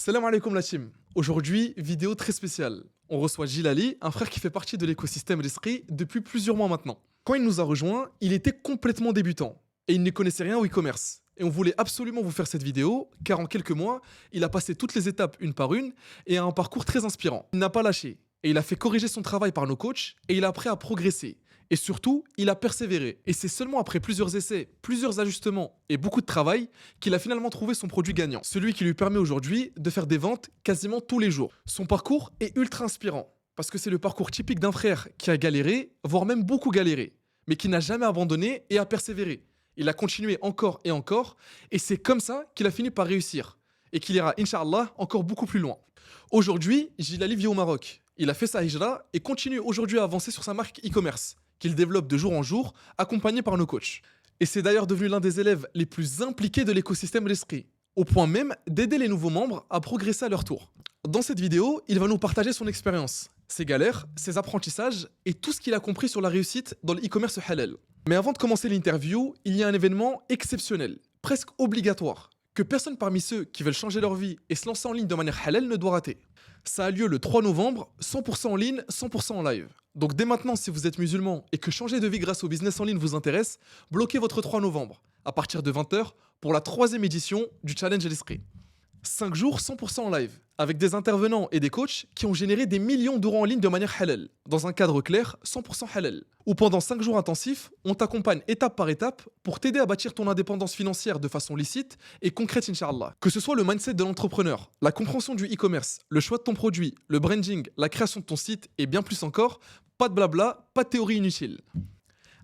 Salam alaikum la team. Aujourd'hui, vidéo très spéciale. On reçoit Gilali, un frère qui fait partie de l'écosystème Risqi depuis plusieurs mois maintenant. Quand il nous a rejoint, il était complètement débutant et il ne connaissait rien au e-commerce. Et on voulait absolument vous faire cette vidéo car en quelques mois, il a passé toutes les étapes une par une et a un parcours très inspirant. Il n'a pas lâché et il a fait corriger son travail par nos coachs et il a appris à progresser. Et surtout, il a persévéré. Et c'est seulement après plusieurs essais, plusieurs ajustements et beaucoup de travail qu'il a finalement trouvé son produit gagnant. Celui qui lui permet aujourd'hui de faire des ventes quasiment tous les jours. Son parcours est ultra inspirant. Parce que c'est le parcours typique d'un frère qui a galéré, voire même beaucoup galéré, mais qui n'a jamais abandonné et a persévéré. Il a continué encore et c'est comme ça qu'il a fini par réussir. Et qu'il ira, Inch'Allah, encore beaucoup plus loin. Aujourd'hui, Gilali vit au Maroc. Il a fait sa hijra et continue aujourd'hui à avancer sur sa marque e-commerce, qu'il développe de jour en jour, accompagné par nos coachs. Et c'est d'ailleurs devenu l'un des élèves les plus impliqués de l'écosystème L'Esprit, au point même d'aider les nouveaux membres à progresser à leur tour. Dans cette vidéo, il va nous partager son expérience, ses galères, ses apprentissages et tout ce qu'il a compris sur la réussite dans le e-commerce halal. Mais avant de commencer l'interview, il y a un événement exceptionnel, presque obligatoire, que personne parmi ceux qui veulent changer leur vie et se lancer en ligne de manière halal ne doit rater. Ça a lieu le 3 novembre, 100% en ligne, 100% en live. Donc dès maintenant, si vous êtes musulman et que changer de vie grâce au business en ligne vous intéresse, bloquez votre 3 novembre, à partir de 20h, pour la troisième édition du Challenge l'Esprit. 5 jours 100% en live, avec des intervenants et des coachs qui ont généré des millions d'euros en ligne de manière halal, dans un cadre clair 100% halal. Où pendant 5 jours intensifs, on t'accompagne étape par étape pour t'aider à bâtir ton indépendance financière de façon licite et concrète, Inch'Allah. Que ce soit le mindset de l'entrepreneur, la compréhension du e-commerce, le choix de ton produit, le branding, la création de ton site et bien plus encore, pas de blabla, pas de théorie inutile.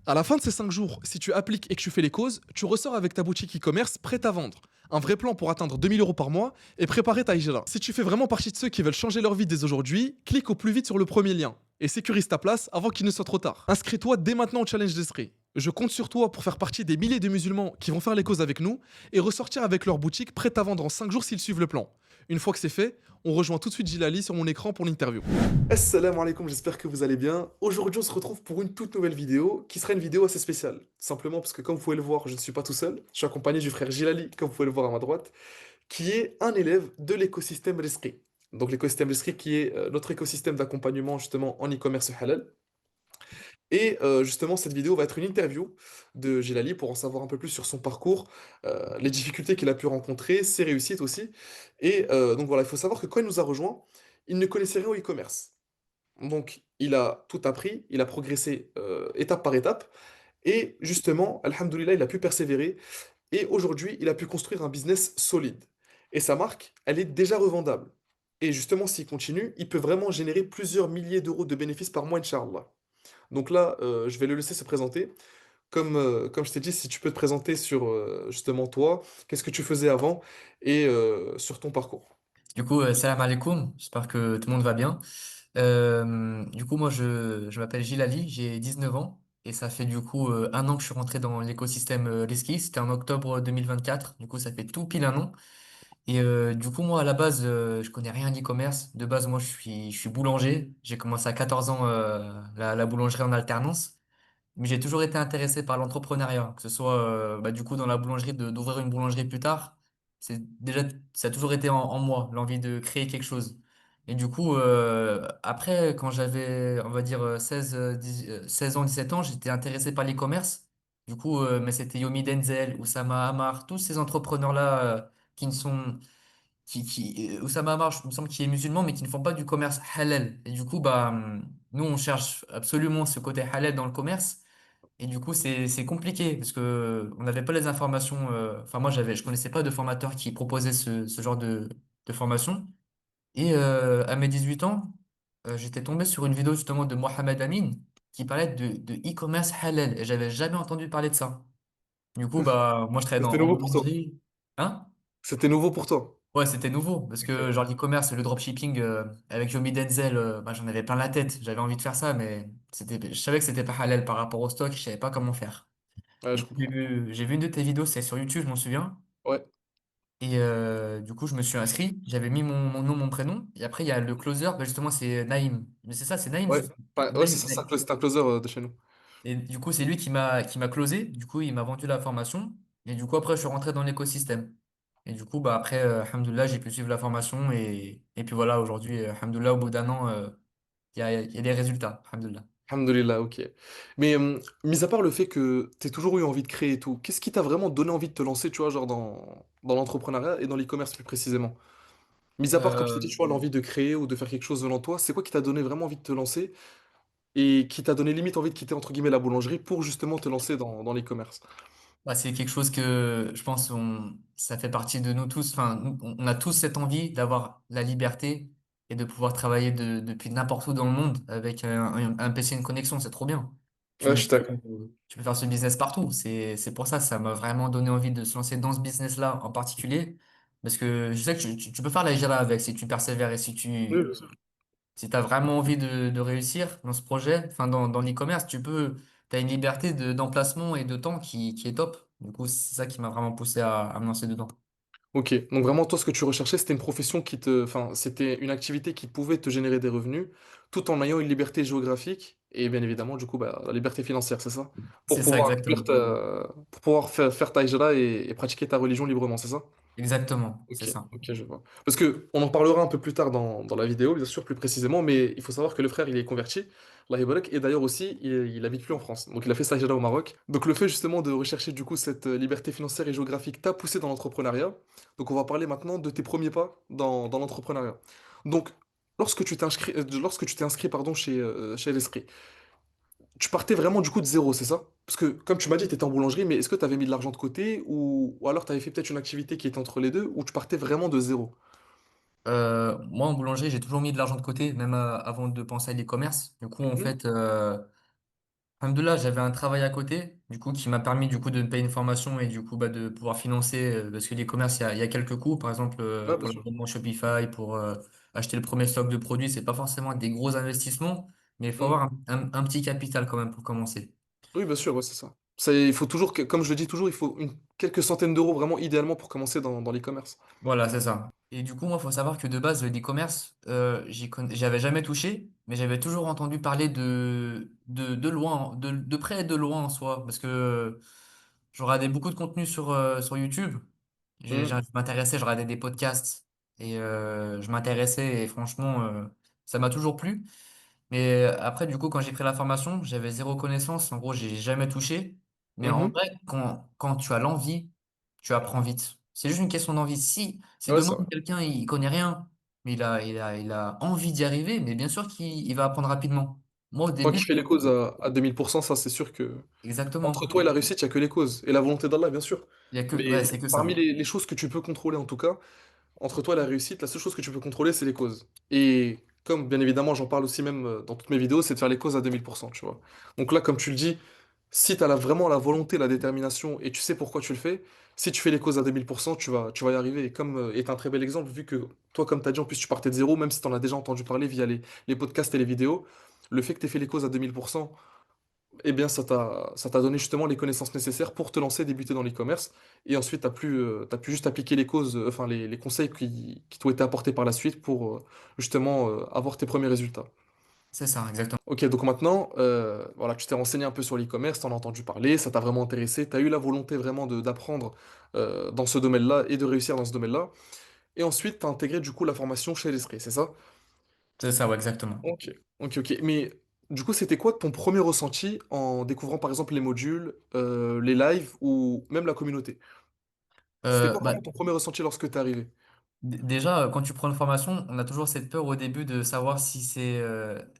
À la fin de ces 5 jours, si tu appliques et que tu fais les causes, tu ressors avec ta boutique e-commerce prête à vendre. Un vrai plan pour atteindre 2000 euros par mois et préparer ta hijra. Si tu fais vraiment partie de ceux qui veulent changer leur vie dès aujourd'hui, clique au plus vite sur le premier lien et sécurise ta place avant qu'il ne soit trop tard. Inscris-toi dès maintenant au challenge d'Esprit. Je compte sur toi pour faire partie des milliers de musulmans qui vont faire les causes avec nous et ressortir avec leur boutique prête à vendre en 5 jours s'ils suivent le plan. Une fois que c'est fait, on rejoint tout de suite Gilali sur mon écran pour l'interview. Assalamu alaikum, j'espère que vous allez bien. Aujourd'hui, on se retrouve pour une toute nouvelle vidéo qui sera une vidéo assez spéciale. Simplement parce que, comme vous pouvez le voir, je ne suis pas tout seul. Je suis accompagné du frère Gilali, comme vous pouvez le voir à ma droite, qui est un élève de l'écosystème Rescrit. Donc, l'écosystème Rescrit qui est notre écosystème d'accompagnement justement en e-commerce halal. Et justement, cette vidéo va être une interview de Gilali pour en savoir un peu plus sur son parcours, les difficultés qu'il a pu rencontrer, ses réussites aussi. Et donc voilà, il faut savoir que quand il nous a rejoint, il ne connaissait rien au e-commerce. Donc, il a tout appris, il a progressé étape par étape, et justement, alhamdoulilah, il a pu persévérer, et aujourd'hui, il a pu construire un business solide. Et sa marque, elle est déjà revendable. Et justement, s'il continue, il peut vraiment générer plusieurs milliers d'euros de bénéfices par mois, Inch'Allah. Donc là, je vais le laisser se présenter. Comme je t'ai dit, si tu peux te présenter sur justement toi, qu'est-ce que tu faisais avant, et sur ton parcours. Salam alaikum, j'espère que tout le monde va bien. Moi, je m'appelle Gilali, j'ai 19 ans et ça fait un an que je suis rentré dans l'écosystème Risky. C'était en octobre 2024, du coup, ça fait tout pile un an. Moi, à la base, je connais rien d'e-commerce. De base, moi, je suis boulanger. J'ai commencé à 14 ans la boulangerie en alternance. Mais j'ai toujours été intéressé par l'entrepreneuriat, que ce soit dans la boulangerie, d'ouvrir une boulangerie plus tard. C'est déjà, ça a toujours été en moi, l'envie de créer quelque chose. Après, quand j'avais, on va dire, 16 ans, 17 ans, j'étais intéressé par l'e-commerce. Mais c'était Yomi Denzel, Oussama Hamar, tous ces entrepreneurs-là qui ne sont Oussama Hamar, il me semble qu'il est musulman, mais qui ne font pas du commerce halal. Nous, on cherche absolument ce côté halal dans le commerce. C'est compliqué parce que on n'avait pas les informations. Enfin, je connaissais pas de formateur qui proposait ce genre de formation. À mes 18 ans, j'étais tombé sur une vidéo justement de Mohamed Amin qui parlait de e-commerce halal et j'avais jamais entendu parler de ça. Moi, je travaillais C'était en nouveau pour toi. boulangerie. Hein? C'était nouveau pour toi. Ouais, c'était nouveau parce que Ok. genre l'e-commerce, le dropshipping avec Yomi Denzel, j'en avais plein la tête. J'avais envie de faire ça, mais je savais que c'était pas halal par rapport au stock. Je savais pas comment faire. Ouais, je comprends. J'ai vu une de tes vidéos, c'est sur YouTube, je m'en souviens. Ouais, Je me suis inscrit, j'avais mis mon nom, mon prénom. Et après, il y a le closer, justement, c'est Naïm. Mais c'est ça, c'est Naïm, ouais. c'est ça. Ouais, c'est ça, Naïm. c'est un closer de chez nous. C'est lui qui m'a closé. Du coup, il m'a vendu la formation. Après, je suis rentré dans l'écosystème. Et du coup, bah, après, alhamdoulilah, j'ai pu suivre la formation et puis voilà, aujourd'hui, alhamdoulilah, au bout d'un an, il y a des résultats, alhamdoulilah. Alhamdulillah, ok. Mais mis à part le fait que tu toujours eu envie de créer et tout, qu'est-ce qui t'a vraiment donné envie de te lancer, tu vois, genre dans l'entrepreneuriat et dans l'e-commerce plus précisément? Mis à part, comme je t'ai dit, Euh, tu vois, l'envie de créer ou de faire quelque chose venant toi, c'est quoi qui t'a donné vraiment envie de te lancer et qui t'a donné limite envie de quitter entre guillemets la boulangerie pour justement te lancer dans l'e-commerce? Bah, c'est quelque chose que je pense ça fait partie de nous tous. Enfin, on a tous cette envie d'avoir la liberté et de pouvoir travailler depuis n'importe où dans le monde avec un PC et une connexion. C'est trop bien. Ouais, je suis d'accord. Tu peux faire ce business partout. C'est pour ça, ça m'a vraiment donné envie de se lancer dans ce business-là en particulier. Parce que je sais que tu peux faire la Jira avec si tu persévères et Oui, bien sûr. si as vraiment envie de réussir dans ce projet, enfin dans l'e-commerce, t'as une liberté d'emplacement et de temps qui est top. Du coup, c'est ça qui m'a vraiment poussé à me lancer dedans. Ok, donc vraiment toi ce que tu recherchais c'était une profession enfin c'était une activité qui pouvait te générer des revenus tout en ayant une liberté géographique et bien évidemment du coup bah, la liberté financière, c'est ça? Pour C'est ça, pouvoir accomplir exactement. pour pouvoir faire ta hijra et pratiquer ta religion librement, c'est ça? Exactement, c'est Ok, ça. ok, je vois. Parce que on en parlera un peu plus tard dans la vidéo, bien sûr, plus précisément, mais il faut savoir que le frère, il est converti, Allah yabarak, et d'ailleurs aussi, il habite plus en France. Donc il a fait sa hijra au Maroc. Donc le fait justement de rechercher du coup cette liberté financière et géographique t'a poussé dans l'entrepreneuriat. Donc on va parler maintenant de tes premiers pas dans l'entrepreneuriat. Donc lorsque tu t'es inscrit pardon, chez l'Esprit, tu partais vraiment du coup de zéro, c'est ça? Parce que comme tu m'as dit, tu étais en boulangerie, mais est-ce que tu avais mis de l'argent de côté ou alors tu avais fait peut-être une activité qui était entre les deux ou tu partais vraiment de zéro? Moi, en boulangerie, j'ai toujours mis de l'argent de côté, même avant de penser à l'e-commerce. Du coup, en Mhm. fait, alhamdoulilah, j'avais un travail à côté, du coup, qui m'a permis du coup de me payer une formation et du coup bah, de pouvoir financer, parce que l'e-commerce, il y a quelques coûts, par exemple Ouais, bien pour sûr. l'abonnement Shopify, pour acheter le premier stock de produits, c'est pas forcément des gros investissements, mais il faut Mm. avoir un petit capital quand même pour commencer. Oui, bien sûr, ouais, c'est ça. Il faut toujours, comme je le dis toujours, il faut quelques centaines d'euros vraiment idéalement pour commencer dans l'e-commerce. Voilà, c'est ça. Et du coup, moi, il faut savoir que de base, le e-commerce, j'avais jamais touché, mais j'avais toujours entendu parler de loin, de près et de loin en soi, parce que je regardais beaucoup de contenu sur YouTube. Mm. Je m'intéressais, je regardais des podcasts et je m'intéressais et franchement, ça m'a toujours plu. Mais après, du coup, quand j'ai pris la formation, j'avais zéro connaissance. En gros, j'ai jamais touché. Mais en Mhm. vrai, quand tu as l'envie, tu apprends vite. C'est juste une question d'envie. Si Ouais, demain, c'est vrai. quelqu'un, il connaît rien, mais il a envie d'y arriver, mais bien sûr il va apprendre rapidement. Moi, au Tant début, qu'il fait les causes à 2000%, ça c'est sûr que entre exactement. toi et la réussite, il n'y a que les causes. Et la volonté d'Allah, bien sûr. Il y a que, ouais, Mais c'est que parmi ça. les choses que tu peux contrôler en tout cas, entre toi et la réussite, la seule chose que tu peux contrôler, c'est les causes. Et comme bien évidemment, j'en parle aussi même dans toutes mes vidéos, c'est de faire les causes à 2000%, tu vois. Donc là, comme tu le dis, si tu as vraiment la volonté, la détermination et tu sais pourquoi tu le fais, si tu fais les causes à 2000%, tu vas y arriver. Et comme est un très bel exemple, vu que toi, comme tu as dit, en plus tu partais de zéro, même si tu en as déjà entendu parler via les podcasts et les vidéos, le fait que tu aies fait les causes à 2000%, eh bien, ça t'a donné justement les connaissances nécessaires pour te lancer, débuter dans l'e-commerce. Et ensuite, t'as pu juste appliquer les causes, enfin, les conseils qui t'ont été apportés par la suite pour justement avoir tes premiers résultats. C'est ça, exactement. Ok, donc maintenant, voilà, tu t'es renseigné un peu sur l'e-commerce, t'en as entendu parler, ça t'a vraiment intéressé, t'as eu la volonté vraiment d'apprendre dans ce domaine-là et de réussir dans ce domaine-là. Et ensuite, t'as intégré du coup la formation chez l'Esprit, c'est ça? C'est ça, ouais, exactement. Ok, ok. Mais du coup, c'était quoi ton premier ressenti en découvrant par exemple les modules, les lives ou même la communauté? C'était quoi Bah, vraiment ton premier ressenti lorsque t'es arrivé? Déjà, quand tu prends une formation, on a toujours cette peur au début de savoir si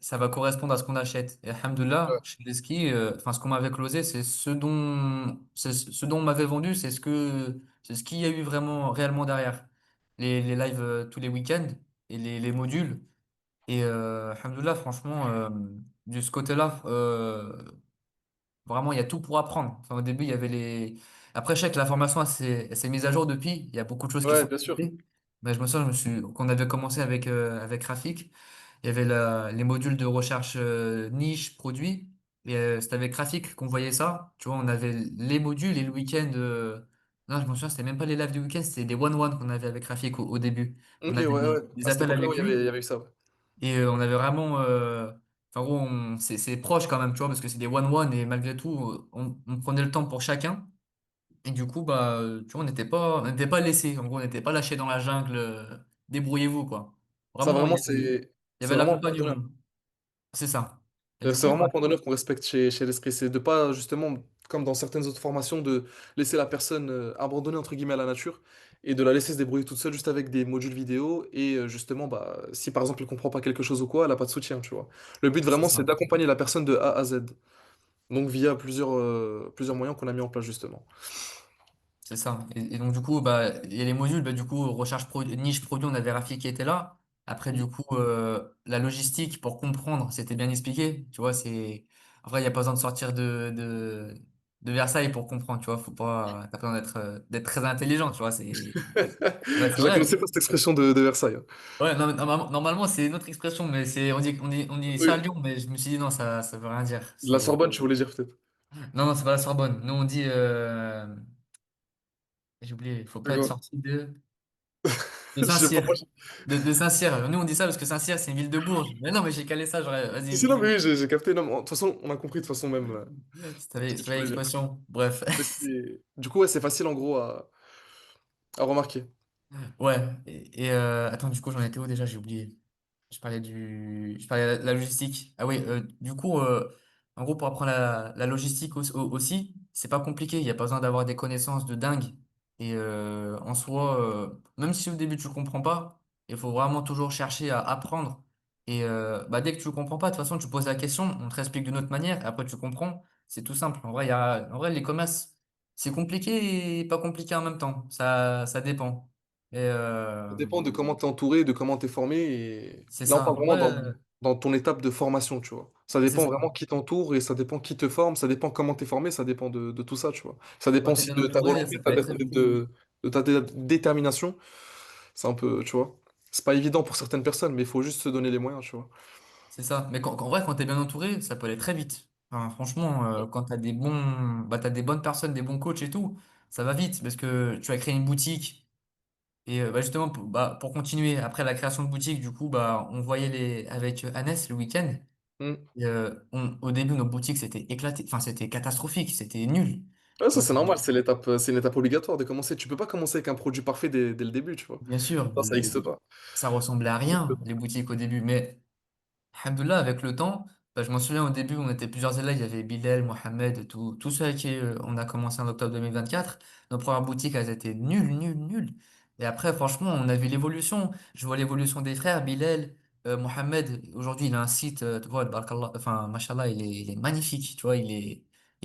ça va correspondre à ce qu'on achète. Et alhamdoulilah, Ouais. chez les skis, enfin, ce qu'on m'avait closé, c'est ce dont on m'avait vendu, c'est ce qu'il y a eu vraiment, réellement derrière. Les lives tous les week-ends et les modules. Et alhamdoulilah, franchement, de ce côté-là, vraiment, il y a tout pour apprendre. Enfin, au début, il y avait les. Après, je sais que la formation elle s'est mise à jour depuis. Il y a beaucoup de choses qui Ouais, sont bien sûr. ajoutées. Mais je me souviens, qu'on avait commencé avec Rafik. Il y avait les modules de recherche niche, produit. Et c'était avec Rafik qu'on voyait ça. Tu vois, on avait les modules et le week-end. Non, je me souviens, c'était même pas les lives du week-end, c'était des one-one qu'on avait avec Rafik au début. Ok, On ouais, avait ouais. des À cette appels époque-là, avec il y lui. avait eu ça. Ouais. Et on avait vraiment. Enfin, en gros, c'est proche quand même, tu vois, parce que c'est des one-one et malgré tout, on prenait le temps pour chacun. Et du coup, bah, tu vois, on n'était pas laissés. En gros, on n'était pas lâchés dans la jungle. Débrouillez-vous, quoi. Ça, Vraiment, vraiment, il y c'est avait vraiment un point l'accompagnement. d'honneur. C'est ça. Et du C'est coup, vraiment un bah, point d'honneur qu'on respecte chez l'esprit. C'est de pas, justement, comme dans certaines autres formations, de laisser la personne abandonnée, entre guillemets, à la nature et de la laisser se débrouiller toute seule juste avec des modules vidéo. Et justement, bah, si par exemple elle comprend pas quelque chose ou quoi, elle a pas de soutien, tu vois. Le but c'est vraiment, c'est ça. d'accompagner la personne de A à Z. Donc via plusieurs moyens qu'on a mis en place, justement. C'est ça. Et donc, du coup, bah, il y a les modules, bah, du coup, niche produit, on avait Rafi qui était là. Après, du coup, la logistique, pour comprendre, c'était bien expliqué. Tu vois, en vrai, il n'y a pas besoin de sortir de Versailles pour comprendre, tu vois. Faut pas, t'as pas besoin d'être très intelligent, tu vois. Ouais, c'est Je la vrai. connaissais pas cette expression de Versailles, hein. Ouais, non, mais normalement, c'est une autre expression, mais on dit ça à Oui. Lyon, mais je me suis dit, non, ça veut rien dire. De la Sorbonne, tu voulais dire peut-être. Non, non, c'est pas la Sorbonne. Nous, on dit, j'ai oublié, il faut C'est pas être quoi? sorti de Je sais pas, Saint-Cyr. moi. De Saint-Cyr. Nous, on dit ça parce que Saint-Cyr, c'est une ville de Bourges. Mais non, mais j'ai calé ça, Si, vas-y, si, non, mais oui, j'ai capté. Non, mais de toute façon, on a compris de toute façon même ce que tu c'était voulais dire. l'expression. Bref. Du coup, ouais, c'est facile en gros à remarquer. Ouais. Attends, du coup, j'en étais où déjà? J'ai oublié. Je parlais de la logistique. Ah oui, du coup, en gros, pour apprendre la logistique aussi, c'est pas compliqué. Il n'y a pas besoin d'avoir des connaissances de dingue. Et en soi, même si au début tu comprends pas, il faut vraiment toujours chercher à apprendre. Et bah, dès que tu comprends pas, de toute façon, tu poses la question, on te réexplique d'une autre manière, et après tu comprends. C'est tout simple. En vrai, les commerces, c'est compliqué et pas compliqué en même temps. Ça dépend. Et Ça dépend de comment t'es entouré, de comment t'es formé. Et c'est là, on parle ça. En vraiment vrai, dans ton étape de formation, tu vois. Ça c'est dépend ça. vraiment qui t'entoure et ça dépend qui te forme, ça dépend comment t'es formé, ça dépend de tout ça, tu vois. Ça dépend Quand tu es aussi bien de ta entouré, volonté, ça peut être très cool. de ta détermination. C'est un peu, tu vois. C'est pas évident pour certaines personnes, mais il faut juste se donner les moyens, tu vois. C'est ça. Mais en vrai, quand tu es bien entouré, ça peut aller très vite. Enfin, franchement, quand tu as t'as des bonnes personnes, des bons coachs et tout, ça va vite parce que tu as créé une boutique. Et bah, justement, pour continuer, après la création de boutique, du coup, bah, on voyait avec Annès le week-end. Hmm. Et, au début, nos boutiques, c'était éclaté. Enfin, c'était catastrophique, c'était nul. Ouais, Tu ça vois, c'est normal, c'est une étape obligatoire de commencer. Tu peux pas commencer avec un produit parfait dès le début, tu vois. bien sûr, Ça n'existe pas. ça ressemblait à rien, les boutiques au début. Mais alhamdoulilah, avec le temps, bah, je m'en souviens au début, on était plusieurs élèves, il y avait Bilal, Mohamed, tous ceux avec qui on a commencé en octobre 2024. Nos premières boutiques, elles étaient nulles, nulles, nulles. Et après, franchement, on a vu l'évolution. Je vois l'évolution des frères, Bilal, Mohamed. Aujourd'hui, il a un site, tu vois, barakallah, enfin, mashallah, il est magnifique, tu vois, il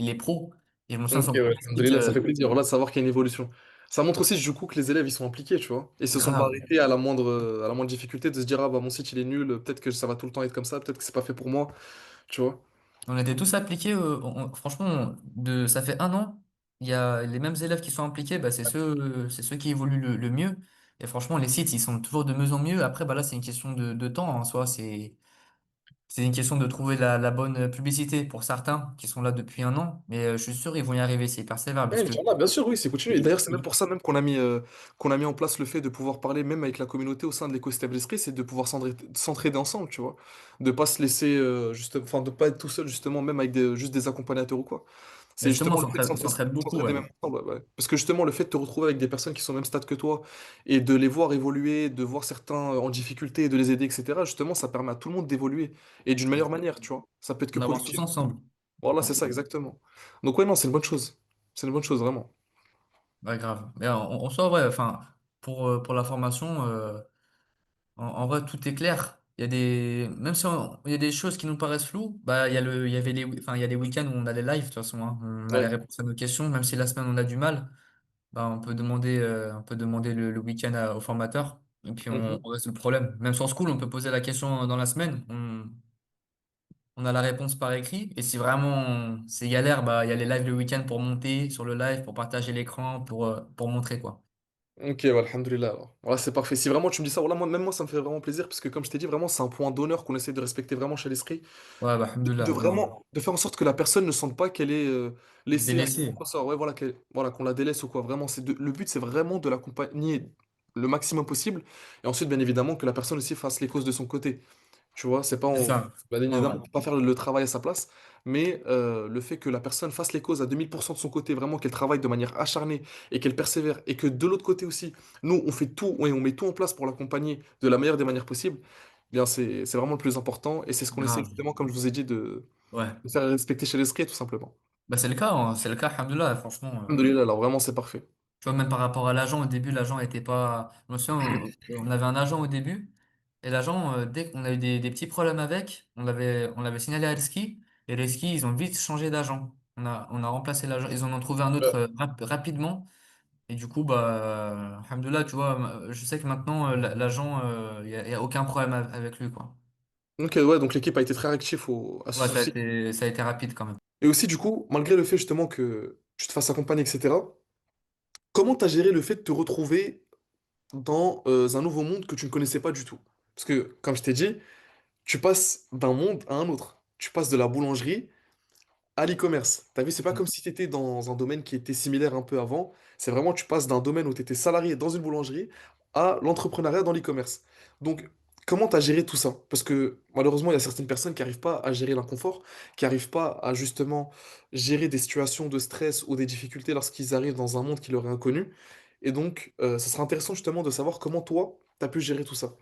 est pro. Et je me souviens de Ok, son ouais, premier site, alhamdoulilah, ça fait plaisir voilà, de savoir qu'il y a une évolution. Ça montre aussi du coup que les élèves ils sont impliqués, tu vois. Et se sont pas grave. arrêtés à la moindre difficulté de se dire ah bah mon site il est nul, peut-être que ça va tout le temps être comme ça, peut-être que c'est pas fait pour moi, tu vois. On était tous appliqués, franchement, ça fait un an, il y a les mêmes élèves qui sont impliqués, bah, c'est ceux qui évoluent le mieux. Et franchement, les sites, ils sont toujours de mieux en mieux. Après, bah, là, c'est une question de temps en soi. C'est une question de trouver la bonne publicité pour certains qui sont là depuis un an. Mais je suis sûr ils vont y arriver s'ils persévèrent. Ouais, Parce que Inch'Allah, bien sûr, oui, c'est continu. Et il- d'ailleurs, c'est même il- pour ça même qu'on a mis en place le fait de pouvoir parler même avec la communauté au sein de l'écosystème d'esprit, c'est de pouvoir s'entraider ensemble, tu vois. De pas se laisser, enfin, de pas être tout seul, justement, même avec juste des accompagnateurs ou quoi. mais C'est justement, justement on le fait de s'entraide beaucoup, s'entraider ouais. même ensemble, ouais, ouais. Parce que justement, le fait de te retrouver avec des personnes qui sont au même stade que toi et de les voir évoluer, de voir certains en difficulté et de les aider, etc., justement, ça permet à tout le monde d'évoluer et d'une meilleure manière, tu vois. Ça peut être que On avance tous positif. ensemble. Voilà, c'est ça, exactement. Donc, ouais, non, c'est une bonne chose. C'est une bonne chose, vraiment. Ouais, grave. Mais en soi, ouais, enfin, pour la formation. En vrai, tout est clair. Même si il y a des choses qui nous paraissent floues, bah, il y avait enfin, il y a des week-ends où on a des lives, de toute façon, hein. On a les Ouais. réponses à nos questions, même si la semaine on a du mal, bah, on peut demander le week-end au formateur, et puis Mhm. on résout le problème. Même sur School, on peut poser la question dans la semaine, on a la réponse par écrit, et si vraiment c'est galère, bah, il y a les lives le week-end pour monter sur le live, pour partager l'écran, pour montrer, quoi. Ok, ouais, alhamdoulilah, alors. Voilà, c'est parfait. Si vraiment tu me dis ça, voilà, moi, même moi, ça me fait vraiment plaisir, parce que comme je t'ai dit, vraiment, c'est un point d'honneur qu'on essaie de respecter vraiment chez l'esprit. Ouais, bah, De alhamdoulilah, non. vraiment, de faire en sorte que la personne ne sente pas qu'elle est laissée à son Délaissé. propre sort. Ouais, voilà, voilà, qu'on la délaisse ou quoi. Vraiment, le but, c'est vraiment de l'accompagner le maximum possible. Et ensuite, bien évidemment, que la personne aussi fasse les causes de son côté. Tu vois, c'est pas C'est on, ça. bah, bien Ouais, ouais. évidemment, on peut pas faire le travail à sa place, mais le fait que la personne fasse les causes à 2000% de son côté, vraiment qu'elle travaille de manière acharnée et qu'elle persévère, et que de l'autre côté aussi, nous, on fait tout, et on met tout en place pour l'accompagner de la meilleure des manières possibles, eh bien c'est vraiment le plus important, et c'est ce qu'on essaie Grave. justement, comme je vous ai dit, Ouais. de faire respecter chez l'esprit, tout simplement. Bah, c'est le cas, hein. C'est le cas, alhamdoulilah, franchement. Alhamdoulilah, alors vraiment, c'est parfait. Tu vois, même par rapport à l'agent, au début, l'agent était pas. Je me souviens, on avait un agent au début, et l'agent, dès qu'on a eu des petits problèmes avec, on l'avait signalé à Elski, et les skis, ils ont vite changé d'agent. On a remplacé l'agent, ils en ont trouvé un autre Ouais. rapidement, et du coup, bah, alhamdoulilah, tu vois, je sais que maintenant, l'agent, y a aucun problème avec lui, quoi. Donc, ouais, donc l'équipe a été très réactive à ce Ouais, ça a souci. été, ça a été rapide quand même. Et aussi, du coup, malgré le fait justement que tu te fasses accompagner, etc., comment tu as géré le fait de te retrouver dans un nouveau monde que tu ne connaissais pas du tout? Parce que, comme je t'ai dit, tu passes d'un monde à un autre. Tu passes de la boulangerie à l'e-commerce. T'as vu, c'est pas comme si tu étais dans un domaine qui était similaire un peu avant. C'est vraiment, tu passes d'un domaine où tu étais salarié dans une boulangerie à l'entrepreneuriat dans l'e-commerce. Donc, comment tu as géré tout ça? Parce que malheureusement, il y a certaines personnes qui n'arrivent pas à gérer l'inconfort, qui n'arrivent pas à justement gérer des situations de stress ou des difficultés lorsqu'ils arrivent dans un monde qui leur est inconnu. Et donc, ça serait intéressant justement de savoir comment toi, tu as pu gérer tout ça.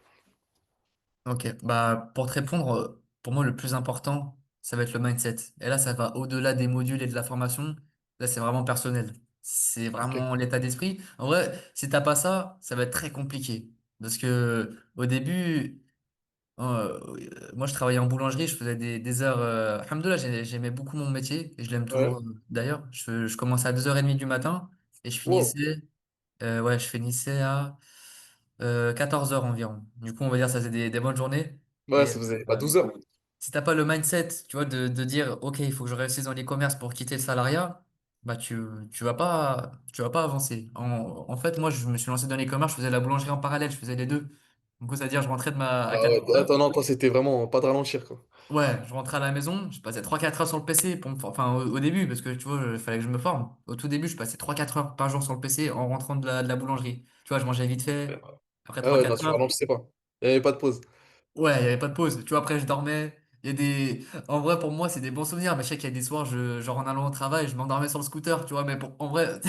Ok, bah pour te répondre, pour moi le plus important, ça va être le mindset. Et là, ça va au-delà des modules et de la formation. Là, c'est vraiment personnel. C'est Ok. vraiment l'état d'esprit. En vrai, si t'as pas ça, ça va être très compliqué. Parce que au début, moi je travaillais en boulangerie, je faisais des heures. Alhamdoulilah, j'aimais beaucoup mon métier et je l'aime toujours Ouais. d'ailleurs. Je commençais à 2h30 du matin et Wow. je finissais à 14 heures environ. Du coup, on va dire que ça faisait des bonnes journées. Ouais, Et ça faisait 12 heures. si t'as pas le mindset, tu vois, de dire, OK, il faut que je réussisse dans l'e-commerce pour quitter le salariat, bah tu vas pas avancer. En fait, moi, je me suis lancé dans l'e-commerce, je faisais la boulangerie en parallèle, je faisais les deux. Donc, c'est-à-dire, je rentrais à Ah ouais, 14 heures. attends, non, toi, c'était vraiment pas de ralentir, quoi. Ouais, je rentrais à la maison, je passais 3-4 heures sur le PC enfin, au début, parce que tu vois, il fallait que je me forme. Au tout début, je passais 3-4 heures par jour sur le PC en rentrant de la boulangerie. Tu vois, je mangeais vite fait. Après Ah trois ouais, non, quatre tu heures, ralentissais pas. Il n'y avait pas de pause. ouais, il n'y avait pas de pause. Tu vois, après, je dormais. Il y a des... En vrai, pour moi, c'est des bons souvenirs. Mais je sais qu'il y a des soirs, genre en allant au travail, je m'endormais sur le scooter, tu vois. Mais en vrai,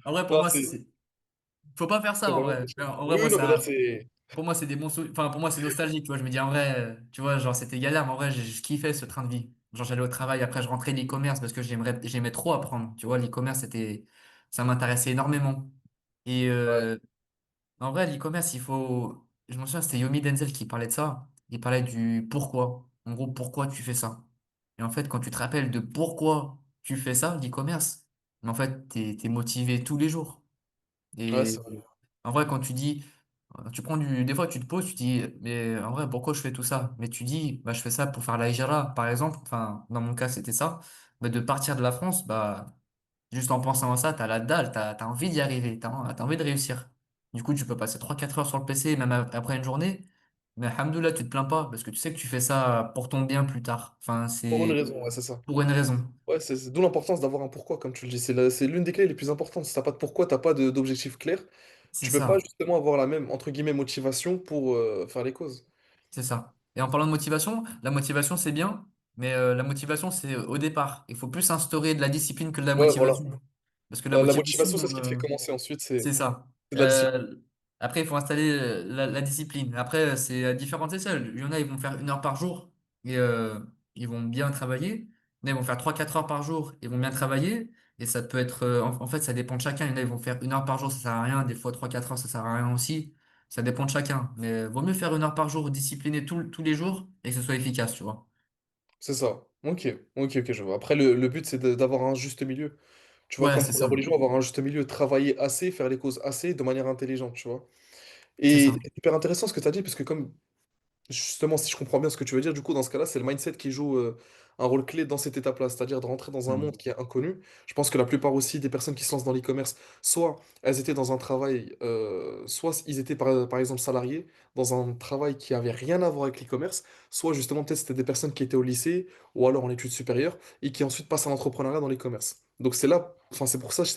en vrai, pour Non, moi, faut pas faire c'est ça, en vraiment vrai. quelque chose. En vrai, Oui, moi, oui, non, mais là, c'est. pour moi, c'est des bons souvenirs. Enfin, pour moi, c'est nostalgique, tu vois. Je me dis, en vrai, tu vois, genre, c'était galère. Mais en vrai, je kiffais ce train de vie. Genre, j'allais au travail, après, je rentrais l'e-commerce parce que j'aimais trop apprendre. Tu vois, l'e-commerce, ça m'intéressait énormément. Et, Ouais, en vrai, l'e-commerce, il faut. Je me souviens, c'était Yomi Denzel qui parlait de ça. Il parlait du pourquoi. En gros, pourquoi tu fais ça? Et en fait, quand tu te rappelles de pourquoi tu fais ça, l'e-commerce, mais en fait, t'es motivé tous les jours. ouais, Et c'est vrai. en vrai, quand tu dis, tu prends des fois, tu te poses, tu dis, mais en vrai, pourquoi je fais tout ça? Mais tu dis, bah, je fais ça pour faire la hijra, par exemple. Enfin, dans mon cas, c'était ça. Bah, de partir de la France, bah, juste en pensant à ça, t'as la dalle, t'as envie d'y arriver, t'as envie de réussir. Du coup, tu peux passer 3-4 heures sur le PC, même après une journée. Mais alhamdoulilah, tu te plains pas, parce que tu sais que tu fais ça pour ton bien plus tard. Enfin, Pour une c'est raison, ouais, c'est ça. pour une raison. Ouais, c'est d'où l'importance d'avoir un pourquoi, comme tu le dis. C'est l'une des clés les plus importantes. Si t'as pas de pourquoi, t'as pas d'objectif clair, C'est tu peux pas ça, justement avoir la même, entre guillemets, motivation pour faire les causes. c'est ça. Et en parlant de motivation, la motivation, c'est bien, mais la motivation, c'est au départ. Il faut plus instaurer de la discipline que de la Ouais, voilà. motivation. Parce que la La motivation, motivation, c'est ce qui te fait commencer. Ensuite, c'est ça. c'est de la discipline. Après, il faut installer la discipline. Après, c'est à différentes échelles. Il y en a, ils vont faire 1 heure par jour et ils vont bien travailler. Il y en a, ils vont faire 3-4 heures par jour, ils vont bien travailler. Et ça peut être, en fait, ça dépend de chacun. Il y en a, ils vont faire 1 heure par jour, ça sert à rien. Des fois, 3-4 heures, ça sert à rien aussi. Ça dépend de chacun. Mais vaut mieux faire 1 heure par jour, discipliné tous les jours et que ce soit efficace, tu vois. C'est ça. Ok, ok, ok, je vois. Après, le but, c'est d'avoir un juste milieu. Tu vois, Ouais, comme c'est pour la ça. religion, avoir un juste milieu, travailler assez, faire les causes assez, de manière intelligente, tu vois. C'est Et ça. c'est hyper intéressant ce que tu as dit, parce que comme, justement, si je comprends bien ce que tu veux dire, du coup, dans ce cas-là, c'est le mindset qui joue un rôle clé dans cette étape-là, c'est-à-dire de rentrer dans un monde Mm. qui est inconnu. Je pense que la plupart aussi des personnes qui se lancent dans l'e-commerce, soit elles étaient dans un travail, soit ils étaient par exemple salariés dans un travail qui avait rien à voir avec l'e-commerce, soit justement peut-être c'était des personnes qui étaient au lycée ou alors en études supérieures et qui ensuite passent à l'entrepreneuriat dans l'e-commerce. Donc c'est là, enfin c'est pour ça que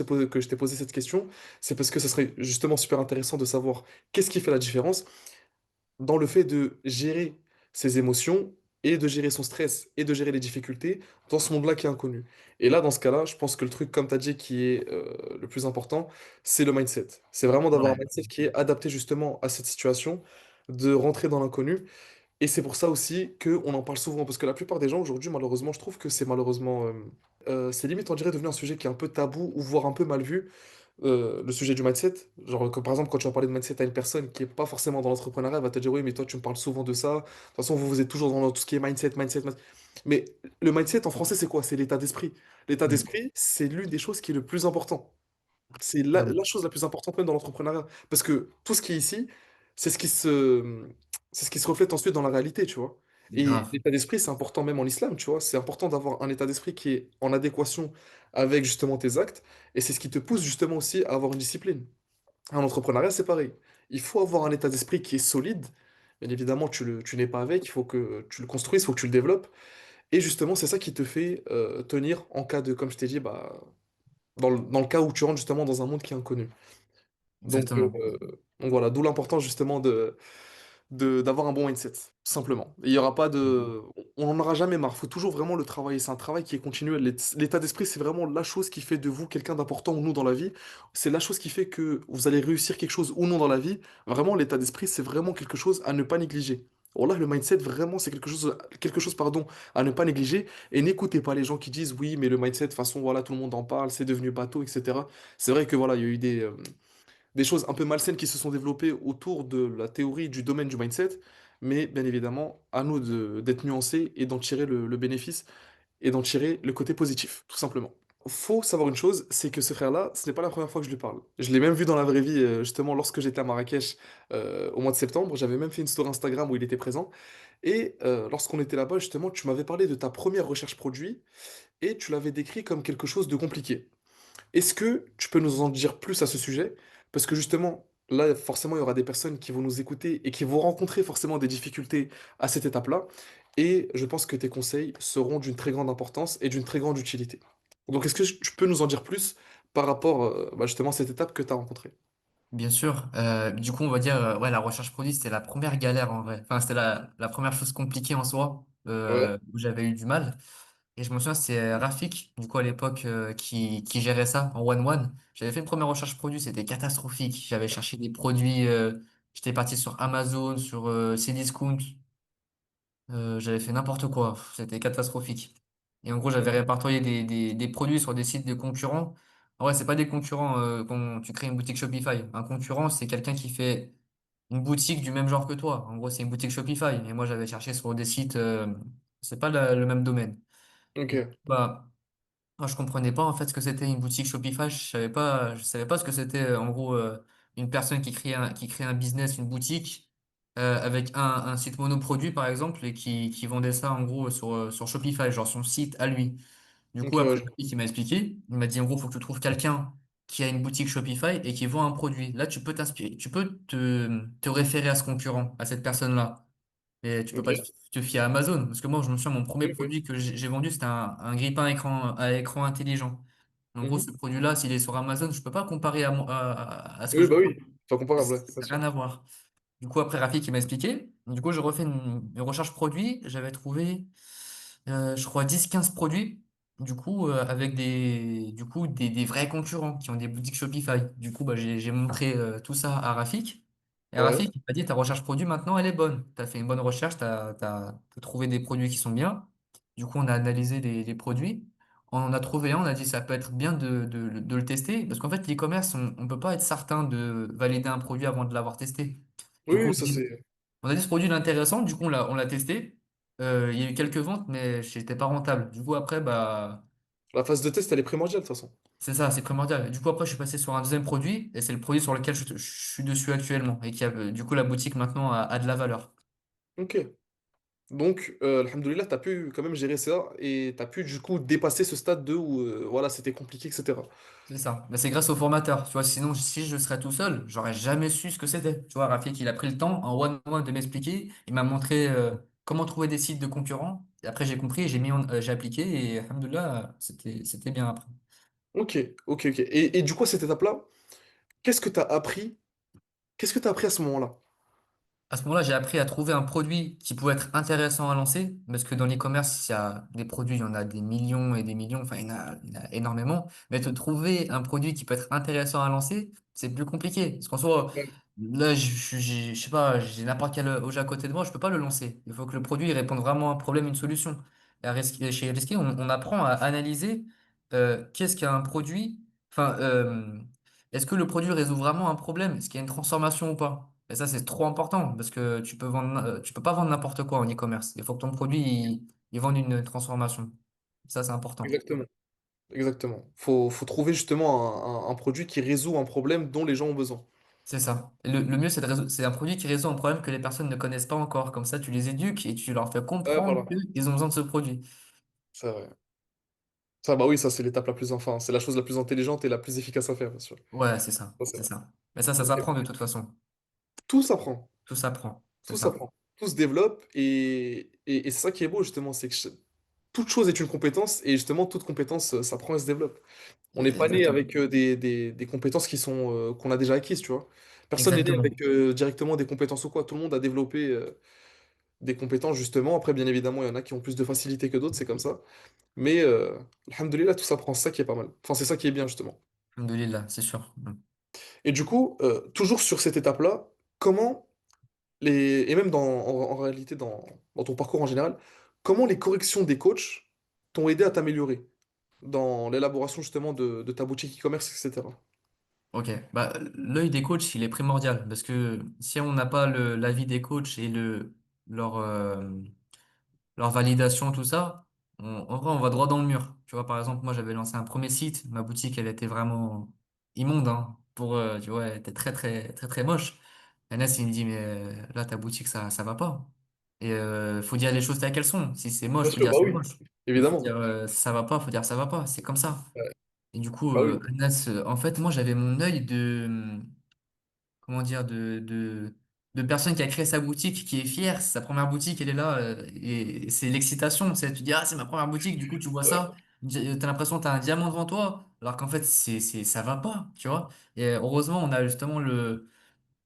je t'ai posé cette question, c'est parce que ce serait justement super intéressant de savoir qu'est-ce qui fait la différence dans le fait de gérer ses émotions et de gérer son stress et de gérer les difficultés dans ce monde-là qui est inconnu. Et là, dans ce cas-là, je pense que le truc, comme tu as dit, qui est le plus important, c'est le mindset. C'est vraiment d'avoir un Ouais, mindset qui est adapté justement à cette situation, de rentrer dans l'inconnu. Et c'est pour ça aussi qu'on en parle souvent, parce que la plupart des gens aujourd'hui, malheureusement, je trouve que c'est malheureusement, c'est limite, on dirait, devenu un sujet qui est un peu tabou, ou voire un peu mal vu, le sujet du mindset. Genre, par exemple, quand tu vas parler de mindset à une personne qui est pas forcément dans l'entrepreneuriat, elle va te dire, oui, mais toi, tu me parles souvent de ça. De toute façon, vous êtes toujours dans tout ce qui est mindset. Mais le mindset, en français, c'est quoi? C'est l'état d'esprit. L'état mm, d'esprit, c'est l'une des choses qui est le plus important. C'est la totalement. chose la plus importante même dans l'entrepreneuriat. Parce que tout ce qui est ici, c'est ce qui se, c'est ce qui se reflète ensuite dans la réalité, tu vois. Et Grave, l'état d'esprit, c'est important même en islam, tu vois. C'est important d'avoir un état d'esprit qui est en adéquation avec justement tes actes. Et c'est ce qui te pousse justement aussi à avoir une discipline. En entrepreneuriat, c'est pareil. Il faut avoir un état d'esprit qui est solide. Bien évidemment, tu n'es pas avec, il faut que tu le construises, il faut que tu le développes. Et justement, c'est ça qui te fait tenir en cas de, comme je t'ai dit, bah, dans le cas où tu rentres justement dans un monde qui est inconnu. Donc, euh, exactement. donc voilà, d'où l'importance justement d'avoir un bon mindset, tout simplement. Et il y aura pas de, on n'en aura jamais marre. Il faut toujours vraiment le travailler. C'est un travail qui est continuel. L'état d'esprit, c'est vraiment la chose qui fait de vous quelqu'un d'important ou non dans la vie. C'est la chose qui fait que vous allez réussir quelque chose ou non dans la vie. Vraiment, l'état d'esprit, c'est vraiment quelque chose à ne pas négliger. Là, le mindset, vraiment, c'est quelque chose, pardon, à ne pas négliger. Et n'écoutez pas les gens qui disent, oui, mais le mindset, de toute façon, voilà, tout le monde en parle, c'est devenu bateau, etc. C'est vrai que voilà, il y a eu des choses un peu malsaines qui se sont développées autour de la théorie du domaine du mindset, mais bien évidemment, à nous d'être nuancés et d'en tirer le bénéfice et d'en tirer le côté positif, tout simplement. Faut savoir une chose, c'est que ce frère-là, ce n'est pas la première fois que je lui parle. Je l'ai même vu dans la vraie vie, justement, lorsque j'étais à Marrakech au mois de septembre. J'avais même fait une story Instagram où il était présent. Et lorsqu'on était là-bas, justement, tu m'avais parlé de ta première recherche produit et tu l'avais décrit comme quelque chose de compliqué. Est-ce que tu peux nous en dire plus à ce sujet? Parce que justement, là, forcément, il y aura des personnes qui vont nous écouter et qui vont rencontrer forcément des difficultés à cette étape-là. Et je pense que tes conseils seront d'une très grande importance et d'une très grande utilité. Donc, est-ce que tu peux nous en dire plus par rapport bah, justement à cette étape que tu as rencontrée? Bien sûr. Du coup, on va dire, ouais, la recherche produit, c'était la première galère en vrai. Enfin, c'était la première chose compliquée en soi, Ouais, où j'avais eu du mal. Et je me souviens, c'est Rafik, du coup, à l'époque, qui gérait ça en one-one. J'avais fait une première recherche produit, c'était catastrophique. J'avais cherché des produits, j'étais parti sur Amazon, sur Cdiscount. J'avais fait n'importe quoi. C'était catastrophique. Et en gros, j'avais répertorié des produits sur des sites de concurrents. En vrai, c'est pas des concurrents quand tu crées une boutique Shopify. Un concurrent, c'est quelqu'un qui fait une boutique du même genre que toi. En gros, c'est une boutique Shopify. Et moi, j'avais cherché sur des sites, c'est pas le même domaine. Et, ok, bah, moi, je comprenais pas en fait ce que c'était une boutique Shopify. Je savais pas ce que c'était en gros une personne qui crée un business, une boutique avec un site monoproduit par exemple et qui vendait ça en gros sur Shopify, genre son site à lui. Du ok, coup, ouais, après, il m'a expliqué. Il m'a dit en gros, faut que tu trouves quelqu'un qui a une boutique Shopify et qui vend un produit. Là, tu peux t'inspirer, tu peux te référer à ce concurrent, à cette personne-là. Et tu peux pas te ok, te fier à Amazon. Parce que moi, je me souviens, mon premier oui, oui. produit que j'ai vendu, c'était un grille-pain à écran intelligent. En gros, ce Mhm. produit-là, s'il est sur Amazon, je peux pas comparer à ce que Oui, je bah vends. oui, c'est pas comparable, ouais, bien Ça n'a sûr. rien à voir. Du coup, après, Rafik, il m'a expliqué. Du coup, j'ai refait une recherche produit. J'avais trouvé, je crois, 10-15 produits. Du coup, avec des vrais concurrents qui ont des boutiques Shopify. Du coup, bah, j'ai montré tout ça à Rafik. Et Ouais, Rafik, il m'a dit, ta recherche produit, maintenant, elle est bonne. Tu as fait une bonne recherche, tu as trouvé des produits qui sont bien. Du coup, on a analysé les produits. On en a trouvé un, on a dit, ça peut être bien de le tester. Parce qu'en fait, l'e-commerce, on ne peut pas être certain de valider un produit avant de l'avoir testé. oui, Du coup, oui, ça c'est on a dit ce produit il est intéressant, du coup on l'a testé. Il y a eu quelques ventes, mais c'était pas rentable. Du coup après, bah la phase de test, elle est primordiale de toute façon. c'est ça, c'est primordial. Du coup après, je suis passé sur un deuxième produit, et c'est le produit sur lequel je suis dessus actuellement. Et du coup la boutique maintenant a de la valeur. Ok. Donc, alhamdoulilah, tu as pu quand même gérer ça et tu as pu du coup dépasser ce stade de où voilà, c'était compliqué, etc. C'est ça. Mais c'est grâce au formateur. Tu vois, sinon, si je serais tout seul, j'aurais jamais su ce que c'était. Tu vois, Rafik, il a pris le temps en one de m'expliquer. Il m'a montré comment trouver des sites de concurrents. Et après, j'ai compris, j'ai appliqué et alhamdoulilah, c'était bien après. Ok, ok. Et du coup, à cette étape-là, qu'est-ce que tu as appris? Qu'est-ce que tu as appris à ce moment-là? À ce moment-là, j'ai appris à trouver un produit qui pouvait être intéressant à lancer, parce que dans l'e-commerce, il y a des produits, il y en a des millions et des millions, enfin, il y en a énormément. Mais de trouver un produit qui peut être intéressant à lancer, c'est plus compliqué. Parce qu'en soi, Ouais. là, je sais pas, j'ai n'importe quel objet à côté de moi, je peux pas le lancer. Il faut que le produit il réponde vraiment à un problème, une solution. Et chez Risqué, on apprend à analyser qu'est-ce qu'un produit, enfin, est-ce que le produit résout vraiment un problème? Est-ce qu'il y a une transformation ou pas? Et ça, c'est trop important parce que tu peux pas vendre n'importe quoi en e-commerce. Il faut que ton produit, il vende une transformation. Ça, c'est important. Exactement. Exactement. Faut trouver justement un produit qui résout un problème dont les gens ont besoin. C'est ça. Et le mieux, c'est un produit qui résout un problème que les personnes ne connaissent pas encore. Comme ça, tu les éduques et tu leur fais Ouais, comprendre voilà. qu'ils ont besoin de ce produit. C'est vrai. Ça, bah oui, ça, c'est l'étape la plus, enfin, c'est la chose la plus intelligente et la plus efficace à faire, bien sûr. Ouais, c'est ça. Ça, c'est C'est vrai. ça. Mais ça Ok. s'apprend de toute façon. Tout s'apprend. Tout s'apprend. C'est Tout ça. s'apprend. Tout se développe et c'est ça qui est beau, justement, c'est que toute chose est une compétence et justement, toute compétence s'apprend et se développe. On n'est pas né Exactement. avec des compétences qui sont, qu'on a déjà acquises, tu vois. Personne n'est né Exactement. avec directement des compétences ou quoi. Tout le monde a développé des compétences, justement. Après, bien évidemment, il y en a qui ont plus de facilité que d'autres, c'est comme ça. Mais, alhamdoulilah, tout s'apprend, c'est ça qui est pas mal. Enfin, c'est ça qui est bien, justement. Alhamdoulilah, c'est sûr. Et du coup, toujours sur cette étape-là, comment et même en réalité dans ton parcours en général, comment les corrections des coachs t'ont aidé à t'améliorer dans l'élaboration justement de ta boutique e-commerce, etc. Ok, bah, l'œil des coachs, il est primordial parce que si on n'a pas l'avis des coachs et leur, leur validation, tout ça, en vrai, on va droit dans le mur. Tu vois, par exemple, moi, j'avais lancé un premier site, ma boutique, elle était vraiment immonde, hein, tu vois, elle était très, très, très, très moche. Et là, il me dit, mais là, ta boutique, ça va pas. Et faut dire les choses telles qu'elles sont. Si c'est moche, Bien faut sûr, dire bah c'est oui, moche. Il faut évidemment. dire ça va pas, faut dire ça va pas. C'est comme ça. Ouais, Et du coup, bah oui. Anas, en fait, moi, j'avais mon œil comment dire, de personne qui a créé sa boutique, qui est fière, c'est sa première boutique, elle est là, et c'est l'excitation, tu dis, ah, c'est ma première boutique, du coup, tu vois Ouais. ça, t'as l'impression que t'as un diamant devant toi, alors qu'en fait, ça va pas, tu vois. Et heureusement, on a justement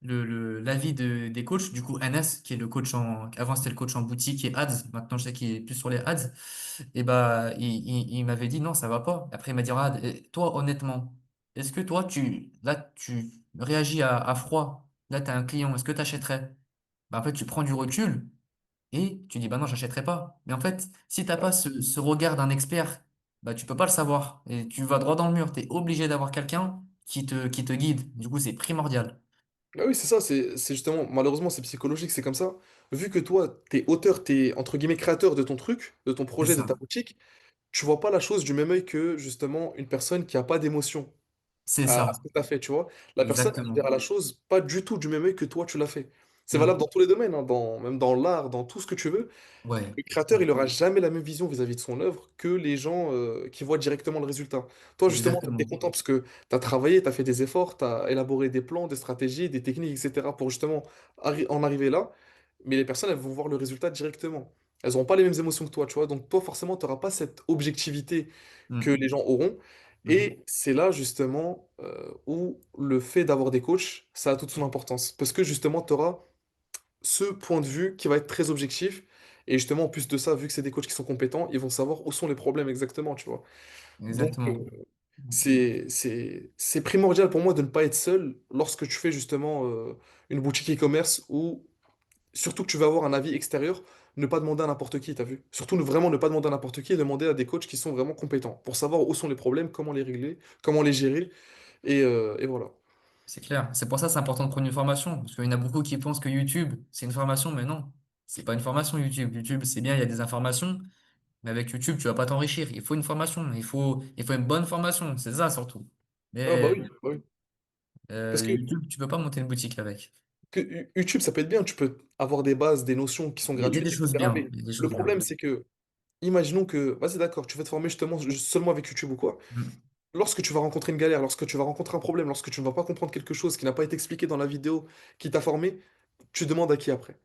l'avis des coachs. Du coup, Anas, qui est le coach avant c'était le coach en boutique et ads, maintenant je sais qu'il est plus sur les ads, et bah, il m'avait dit non, ça va pas. Après, il m'a dit, regarde, toi, honnêtement, est-ce que toi, là, tu réagis à froid, là, tu as un client, est-ce que tu achèterais? Bah, en fait, tu prends du recul et tu dis, bah non, j'achèterai pas. Mais en fait, si t'as pas ce regard d'un expert, bah, tu peux pas le savoir et tu vas droit dans le mur. Tu es obligé d'avoir quelqu'un qui te guide. Du coup, c'est primordial. Bah oui, c'est ça, c'est justement, malheureusement, c'est psychologique, c'est comme ça. Vu que toi, t'es auteur, t'es entre guillemets créateur de ton truc, de ton C'est projet, de ta ça. boutique, tu vois pas la chose du même œil que justement une personne qui a pas d'émotion C'est à ce ça. que tu as fait, tu vois. La personne, elle Exactement. verra la chose pas du tout du même œil que toi, tu l'as fait. C'est valable Mm. dans tous les domaines, hein, même dans l'art, dans tout ce que tu veux. Ouais. Le créateur, Ouais. il aura jamais la même vision vis-à-vis de son œuvre que les gens qui voient directement le résultat. Toi, justement, tu es Exactement. content parce que tu as travaillé, tu as fait des efforts, tu as élaboré des plans, des stratégies, des techniques, etc. pour justement en arriver là. Mais les personnes, elles vont voir le résultat directement. Elles n'auront pas les mêmes émotions que toi, tu vois. Donc, toi, forcément, tu n'auras pas cette objectivité que Mm. les gens auront. Mhm. Et c'est là, justement, où le fait d'avoir des coachs, ça a toute son importance. Parce que, justement, tu auras ce point de vue qui va être très objectif. Et justement, en plus de ça, vu que c'est des coachs qui sont compétents, ils vont savoir où sont les problèmes exactement, tu vois. Donc, Exactement. c'est primordial pour moi de ne pas être seul lorsque tu fais justement une boutique e-commerce ou surtout que tu vas avoir un avis extérieur, ne pas demander à n'importe qui, t'as vu? Surtout vraiment ne pas demander à n'importe qui et demander à des coachs qui sont vraiment compétents pour savoir où sont les problèmes, comment les régler, comment les gérer. Et voilà. C'est clair. C'est pour ça que c'est important de prendre une formation. Parce qu'il y en a beaucoup qui pensent que YouTube, c'est une formation, mais non. C'est pas une formation, YouTube. YouTube, c'est bien, il y a des informations. Mais avec YouTube, tu vas pas t'enrichir. Il faut une formation. Il faut une bonne formation. C'est ça surtout. Ah bah Mais oui, bah oui. Parce que YouTube, tu peux pas monter une boutique avec. YouTube, ça peut être bien, tu peux avoir des bases, des notions qui sont Il y a des gratuites, choses etc. bien. Mais Il y a des le choses bien. problème, c'est que, imaginons que, vas-y, d'accord, tu vas te former justement seulement avec YouTube ou quoi. Mm. Lorsque tu vas rencontrer une galère, lorsque tu vas rencontrer un problème, lorsque tu ne vas pas comprendre quelque chose qui n'a pas été expliqué dans la vidéo qui t'a formé, tu demandes à qui après?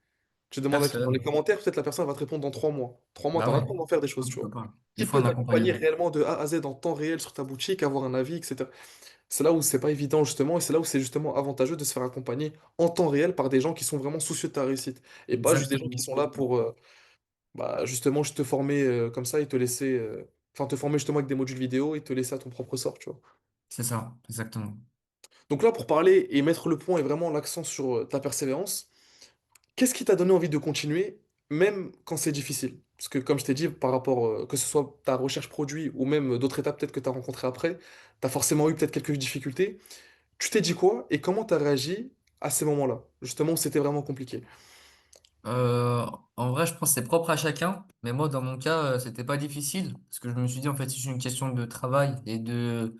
Tu demandes à qui? Dans les Personne. commentaires, peut-être la personne va te répondre dans 3 mois. 3 mois, Bah t'as pas ouais, le temps d'en faire des choses, non, tu tu peux vois. pas. Il Qui faut peut un t'accompagner accompagnement. réellement de A à Z en temps réel sur ta boutique, avoir un avis, etc. C'est là où c'est pas évident, justement, et c'est là où c'est justement avantageux de se faire accompagner en temps réel par des gens qui sont vraiment soucieux de ta réussite. Et pas juste des gens qui Exactement. sont là pour, bah, justement, juste te former comme ça et te laisser. Enfin, te former justement avec des modules vidéo et te laisser à ton propre sort, tu vois. C'est ça, exactement. Donc là, pour parler et mettre le point et vraiment l'accent sur ta persévérance, qu'est-ce qui t'a donné envie de continuer, même quand c'est difficile? Parce que comme je t'ai dit, par rapport, que ce soit ta recherche produit ou même d'autres étapes peut-être que tu as rencontrées après, tu as forcément eu peut-être quelques difficultés. Tu t'es dit quoi et comment tu as réagi à ces moments-là, justement où c'était vraiment compliqué? Euh, En vrai, je pense que c'est propre à chacun, mais moi, dans mon cas, c'était pas difficile, parce que je me suis dit, en fait, si c'est une question de travail et de...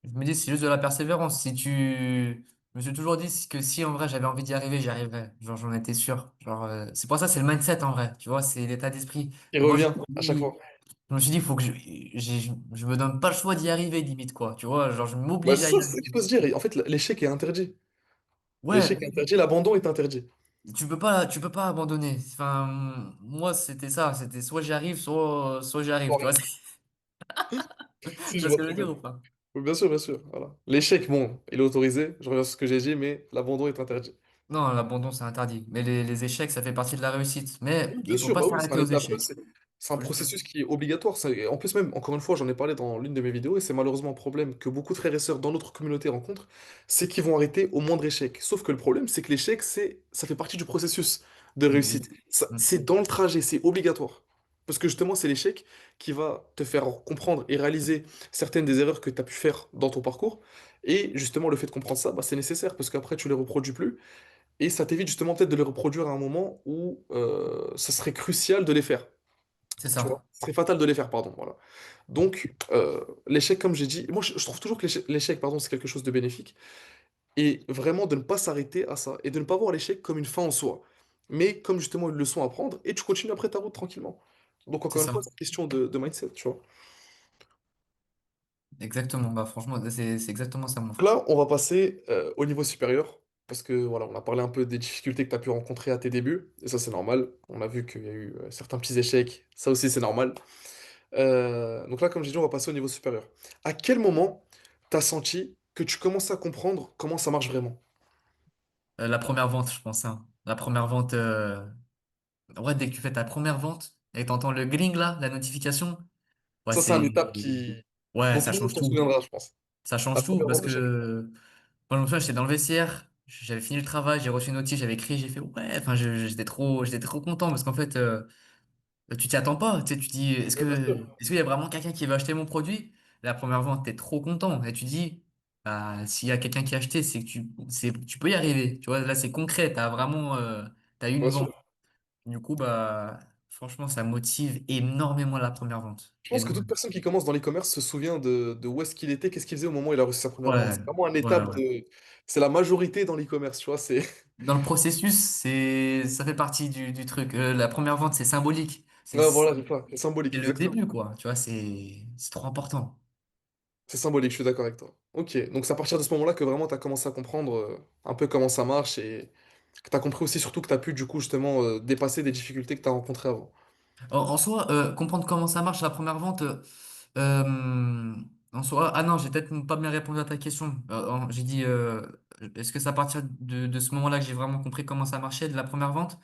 Je me dis, c'est juste de la persévérance. Si tu... Je me suis toujours dit que si, en vrai, j'avais envie d'y arriver, j'y arriverais. Genre, j'en étais sûr. Genre, c'est pour ça, c'est le mindset, en vrai. Tu vois, c'est l'état d'esprit. Il Moi, revient à chaque fois. je me suis dit, il faut que je me donne pas le choix d'y arriver, limite, quoi. Tu vois, genre, je Bah, m'oblige à c'est y ça, c'est ce arriver. qu'il faut se dire. Et en fait, l'échec est interdit. L'échec Ouais, est interdit, l'abandon est interdit. tu peux pas abandonner. Enfin, moi, c'était ça. C'était soit j'y arrive, soit j'y arrive. Bon, Tu vois, si, tu je vois ce vois que je très veux bien. dire ou pas? Oui, bien sûr, bien sûr. Voilà. L'échec, bon, il est autorisé. Je reviens sur ce que j'ai dit, mais l'abandon est interdit. Non, l'abandon, c'est interdit. Mais les échecs, ça fait partie de la réussite. Oui, Mais bien il faut sûr, pas bah oui, c'est s'arrêter un aux étape, échecs. c'est un Faut juste- processus qui est obligatoire. En plus, même, encore une fois, j'en ai parlé dans l'une de mes vidéos, et c'est malheureusement un problème que beaucoup de frères et sœurs dans notre communauté rencontrent, c'est qu'ils vont arrêter au moindre échec. Sauf que le problème, c'est que l'échec, ça fait partie du processus de réussite. Mm. C'est dans le trajet, c'est obligatoire. Parce que justement, c'est l'échec qui va te faire comprendre et réaliser certaines des erreurs que tu as pu faire dans ton parcours. Et justement, le fait de comprendre ça, bah, c'est nécessaire, parce qu'après, tu les reproduis plus. Et ça t'évite justement peut-être de les reproduire à un moment où ça serait crucial de les faire. C'est Tu vois? ça. Ce serait fatal de les faire, pardon. Voilà. Donc, l'échec, comme j'ai dit, moi je trouve toujours que l'échec, pardon, c'est quelque chose de bénéfique. Et vraiment de ne pas s'arrêter à ça. Et de ne pas voir l'échec comme une fin en soi. Mais comme justement une leçon à prendre. Et tu continues après ta route tranquillement. Donc, C'est encore une fois, ça. c'est une question de mindset, tu vois. Exactement. Bah, franchement, c'est exactement ça, mon Donc frère. là, on va passer au niveau supérieur, parce que voilà, on a parlé un peu des difficultés que tu as pu rencontrer à tes débuts, et ça c'est normal. On a vu qu'il y a eu certains petits échecs, ça aussi c'est normal. Donc là, comme j'ai dit, on va passer au niveau supérieur. À quel moment tu as senti que tu commences à comprendre comment ça marche vraiment? La première vente, je pense, hein. La première vente, ouais, dès que tu fais ta première vente et t'entends le gling là, la notification, ouais, Ça, c'est une c'est, étape qui... ouais, dont ça tout le monde change s'en tout. souviendra, je pense. Ça La change tout première parce vente d'échec. que, moi, je me souviens, j'étais dans le vestiaire, j'avais fini le travail, j'ai reçu une notif, j'avais crié, j'ai fait, ouais, enfin, j'étais trop content parce qu'en fait, tu t'y attends pas. Tu sais, tu dis, Ouais, bien sûr. est-ce qu'il y a vraiment quelqu'un qui va acheter mon produit? La première vente, t'es trop content. Et tu dis, bah, s'il y a quelqu'un qui a acheté, tu peux y arriver. Tu vois, là, c'est concret. T'as eu une Bien vente. sûr. Du coup, bah, franchement, ça motive énormément la première vente. Je pense que toute Énormément. personne qui commence dans l'e-commerce se souvient de où est-ce qu'il était, qu'est-ce qu'il faisait au moment où il a reçu sa première vente. Ouais, C'est vraiment une ouais, étape ouais. de... C'est la majorité dans l'e-commerce, tu vois, c'est... Dans le processus, ça fait partie du truc. La première vente, c'est symbolique. Ouais, voilà, c'est ça, c'est C'est symbolique, le exactement. début, quoi. Tu vois, c'est trop important. C'est symbolique, je suis d'accord avec toi. Ok, donc c'est à partir de ce moment-là que vraiment tu as commencé à comprendre un peu comment ça marche et que tu as compris aussi surtout que tu as pu du coup justement dépasser des difficultés que tu as rencontrées avant. En soi, comprendre comment ça marche la première vente, euh, en soi, ah non, j'ai peut-être pas bien répondu à ta question. J'ai dit, est-ce que c'est à partir de ce moment-là que j'ai vraiment compris comment ça marchait de la première vente?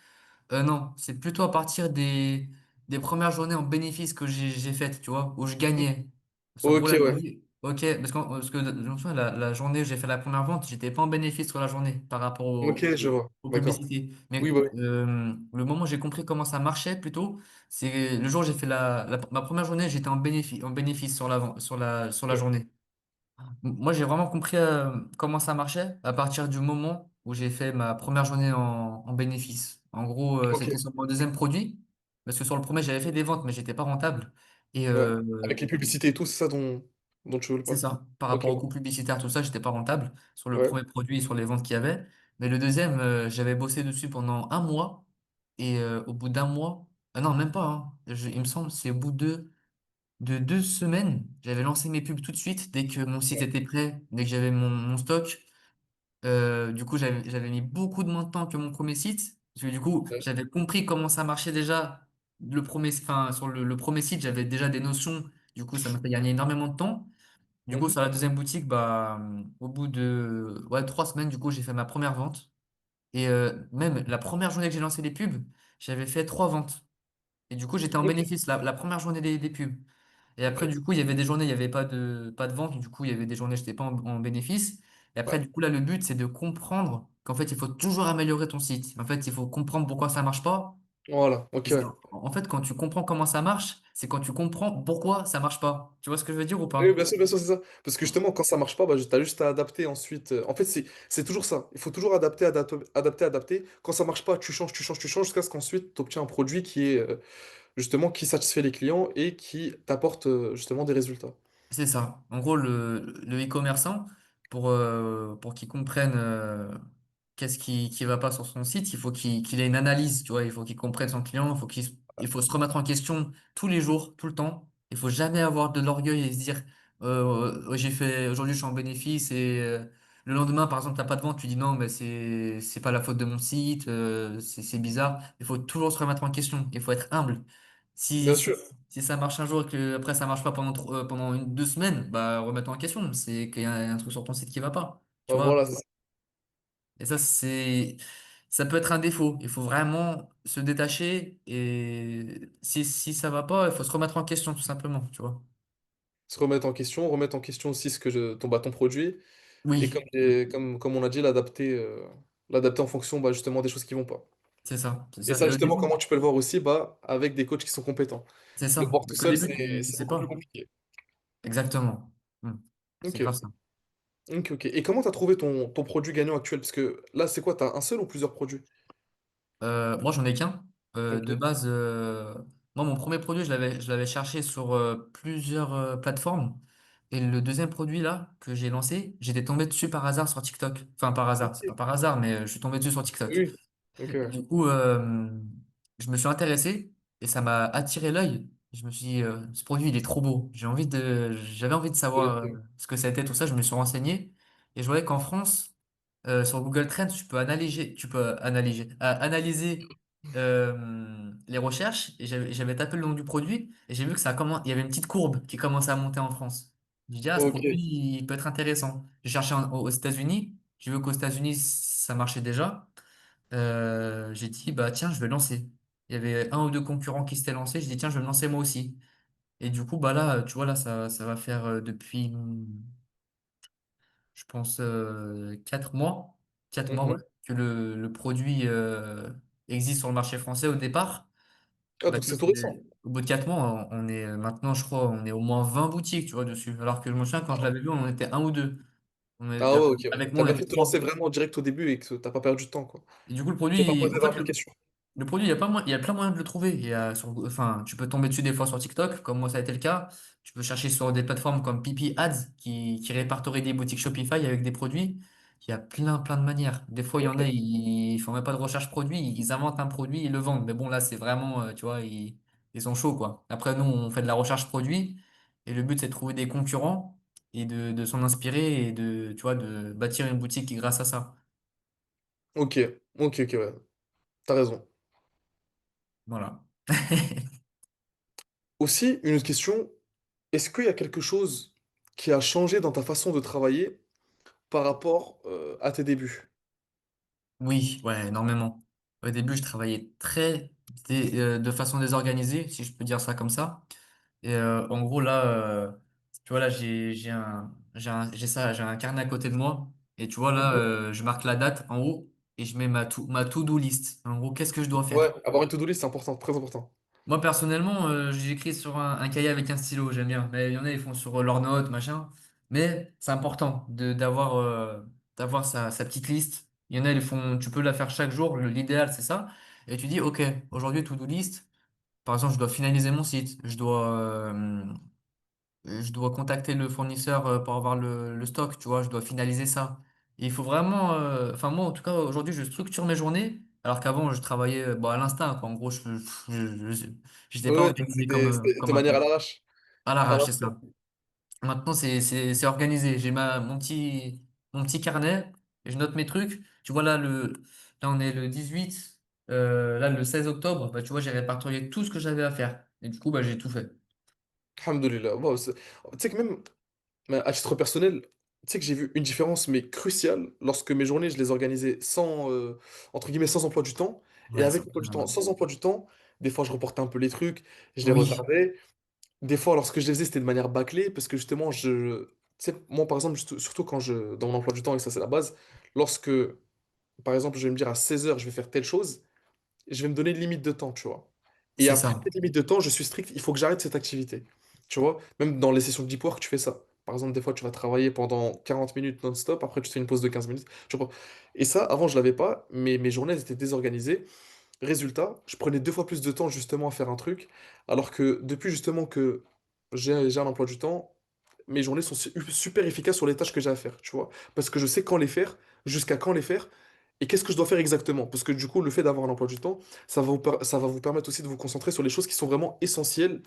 Non, c'est plutôt à partir des premières journées en bénéfice que j'ai faites, tu vois, où je gagnais. Parce qu'en gros, Ok, là, je me ouais. dis, ok, parce que je me souviens, la journée où j'ai fait la première vente, j'étais pas en bénéfice sur la journée par rapport Ok, je vois. aux D'accord. publicités. Oui, Mais bah oui. le moment où j'ai compris comment ça marchait, plutôt, c'est le jour où j'ai fait ma première journée, j'étais en bénéfice sur sur la Ok, journée. Moi, j'ai vraiment compris comment ça marchait à partir du moment où j'ai fait ma première journée en bénéfice. En gros, ok, c'était sur mon deuxième produit, parce que sur le premier, j'avais fait des ventes, mais j'étais pas rentable. Et ouais. Avec les publicités et tout, c'est ça dont tu veux le c'est parler. ça, par Ok, rapport aux coûts publicitaires, tout ça, j'étais pas rentable sur le ouais. premier produit et sur les ventes qu'il y avait. Mais le deuxième, j'avais bossé dessus pendant un mois. Et au bout d'un mois, ah non, même pas, hein. Il me semble, c'est au bout de 2 semaines, j'avais lancé mes pubs tout de suite dès que mon site était prêt, dès que j'avais mon stock. Du coup, j'avais mis beaucoup de moins de temps que mon premier site. Parce que du coup, Ouais. j'avais compris comment ça marchait déjà. Enfin, sur le premier site, j'avais déjà des notions. Du coup, ça m'a fait gagner énormément de temps. Du coup, sur Mhm. la deuxième boutique, bah, au bout de 3 semaines, du coup, j'ai fait ma première vente. Et même la première journée que j'ai lancé les pubs, j'avais fait 3 ventes. Et du coup, j'étais en Ok, bénéfice la première journée des pubs. Et ok. après, du coup, il y avait des journées, il n'y avait pas de vente. Du coup, il y avait des journées, je n'étais pas en bénéfice. Et après, Ouais. du coup, là, le but, c'est de comprendre qu'en fait, il faut toujours améliorer ton site. En fait, il faut comprendre pourquoi ça marche pas. Voilà, ok, Et ouais. en fait, quand tu comprends comment ça marche, c'est quand tu comprends pourquoi ça marche pas. Tu vois ce que je veux dire ou Oui, pas? bien sûr, c'est ça. Parce que justement, quand ça marche pas, bah, t'as juste à adapter ensuite. En fait, c'est toujours ça. Il faut toujours adapter, adapter, adapter, adapter. Quand ça marche pas, tu changes, tu changes, tu changes, jusqu'à ce qu'ensuite, tu obtiens un produit qui est justement qui satisfait les clients et qui t'apporte justement des résultats. C'est ça. En gros, le e-commerçant, pour qu'il comprenne qu'est-ce qui va pas sur son site, il faut qu'il ait une analyse, tu vois, il faut qu'il comprenne son client, il faut se remettre en question tous les jours, tout le temps. Il faut jamais avoir de l'orgueil et se dire, aujourd'hui je suis en bénéfice et le lendemain, par exemple, t'as pas de vente, tu dis non, mais c'est pas la faute de mon site, c'est bizarre. Il faut toujours se remettre en question, il faut être humble. Si, Bien si sûr. si ça marche un jour et que après ça marche pas pendant 2 semaines, bah remets-toi en question. C'est qu'il y a un truc sur ton site qui va pas. Tu vois? Voilà, c'est ça. Et ça peut être un défaut. Il faut vraiment se détacher et si ça va pas, il faut se remettre en question tout simplement. Tu vois? Se remettre en question aussi ton produit. Et Oui, comme on a dit, l'adapter en fonction bah, justement des choses qui vont pas. c'est ça, c'est Et ça. ça, Et au justement, début, comment tu peux le voir aussi? Bah, avec des coachs qui sont compétents. c'est Le ça. voir tout Parce qu'au seul, début, c'est sais beaucoup plus pas. compliqué. Exactement. Hmm. C'est Ok, grave ça. ok, ok. Et comment tu as trouvé ton produit gagnant actuel? Parce que là, c'est quoi? Tu as un seul ou plusieurs produits? Moi, j'en ai qu'un. Ok, De base, moi, mon premier produit, je l'avais cherché sur plusieurs plateformes. Et le deuxième produit, là, que j'ai lancé, j'étais tombé dessus par hasard sur TikTok. Enfin, par hasard, c'est pas ok. par hasard, mais je suis tombé dessus sur TikTok. Oui, ok, Et ouais. du coup, je me suis intéressé et ça m'a attiré l'œil. Je me suis dit, ce produit, il est trop beau. J'avais envie de savoir ce que c'était, tout ça. Je me suis renseigné et je voyais qu'en France, sur Google Trends, tu peux analyser les recherches et j'avais tapé le nom du produit et j'ai vu que il y avait une petite courbe qui commençait à monter en France. J'ai dit, ah, ce Ok, produit, il peut être intéressant. J'ai cherché aux États-Unis. J'ai vu qu'aux États-Unis, ça marchait déjà. J'ai dit, bah tiens, je vais lancer. Il y avait un ou deux concurrents qui s'étaient lancés. J'ai dit, tiens, je vais me lancer moi aussi. Et du coup, bah là, tu vois, là, ça va faire depuis, je pense, 4 mois. 4 mois, ouais, mhm. que le produit existe sur le marché français au départ. Ah, Bah, donc tu vois, c'est tout récent. au bout de 4 mois, on est maintenant, je crois, on est au moins 20 boutiques, tu vois, dessus. Alors que je me souviens, quand je l'avais vu, on en était un ou deux. Ah ouais, ok, ouais. Avec moi, T'as on bien était fait de te lancer trois. vraiment direct au début et que t'as pas perdu de temps, quoi. Et du coup, le T'as pas produit, posé en fait, 20 000 questions. le produit, il y a plein de moyens de le trouver. Enfin, tu peux tomber dessus des fois sur TikTok, comme moi, ça a été le cas. Tu peux chercher sur des plateformes comme Pipi Ads, qui répertorient des boutiques Shopify avec des produits. Il y a plein de manières. Des fois, il y en a, Ok, ils font même pas de recherche produit, ils inventent un produit, ils le vendent. Mais bon, là, c'est vraiment, tu vois, ils sont chauds, quoi. Après, nous, on fait de la recherche produit, et le but, c'est de trouver des concurrents et de s'en inspirer et tu vois, de bâtir une boutique grâce à ça. ok, ok, ok, ouais. T'as raison. Voilà. Aussi, une autre question, est-ce qu'il y a quelque chose qui a changé dans ta façon de travailler par rapport à tes débuts? Oui, ouais, énormément. Au début, je travaillais de façon désorganisée, si je peux dire ça comme ça. Et en gros, là, tu vois, là, j'ai un carnet à côté de moi. Et tu vois, là, Mhm. je marque la date en haut et je mets ma to-do list. En gros, qu'est-ce que je dois faire? Ouais, avoir une to-do list, c'est important, très important. Moi, personnellement, j'écris sur un cahier avec un stylo, j'aime bien. Mais il y en a, ils font sur leurs notes, machin. Mais c'est important d'avoir sa petite liste. Il y en a, tu peux la faire chaque jour. L'idéal, c'est ça. Et tu dis, OK, aujourd'hui, to-do list. Par exemple, je dois finaliser mon site. Je dois contacter le fournisseur pour avoir le stock, tu vois. Je dois finaliser ça. Et il faut vraiment, enfin, moi, en tout cas, aujourd'hui, je structure mes journées. Alors qu'avant, je travaillais bon, à l'instinct, quoi. En gros, j'étais pas Ouais, organisé c'était comme de manière à maintenant. l'arrache. À À l'arrache, c'est l'instant. ça. Maintenant, c'est organisé. J'ai mon petit carnet et je note mes trucs. Tu vois, là, on est le 18. Là, le 16 octobre, bah, tu vois, j'ai répertorié tout ce que j'avais à faire. Et du coup, bah, j'ai tout fait. Alhamdoulilah. Wow, tu sais que même à titre personnel, tu sais que j'ai vu une différence, mais cruciale, lorsque mes journées, je les organisais sans, entre guillemets, sans emploi du temps, et Ouais, avec c'est emploi du temps. vraiment- Sans emploi du temps, des fois, je reportais un peu les trucs, je les Oui, retardais. Des fois, lorsque je les faisais, c'était de manière bâclée, parce que justement, tu sais, moi, par exemple, surtout quand dans mon emploi du temps, et ça, c'est la base, lorsque, par exemple, je vais me dire à 16 heures je vais faire telle chose, je vais me donner une limite de temps, tu vois. Et c'est après ça. cette limite de temps, je suis strict, il faut que j'arrête cette activité. Tu vois, même dans les sessions de deep work, tu fais ça. Par exemple, des fois, tu vas travailler pendant 40 minutes non-stop, après, tu te fais une pause de 15 minutes. Tu vois. Et ça, avant, je l'avais pas, mais mes journées elles étaient désorganisées. Résultat, je prenais 2 fois plus de temps justement à faire un truc, alors que depuis justement que j'ai un emploi du temps, mes journées sont super efficaces sur les tâches que j'ai à faire, tu vois. Parce que je sais quand les faire, jusqu'à quand les faire, et qu'est-ce que je dois faire exactement. Parce que du coup, le fait d'avoir un emploi du temps, ça va vous permettre aussi de vous concentrer sur les choses qui sont vraiment essentielles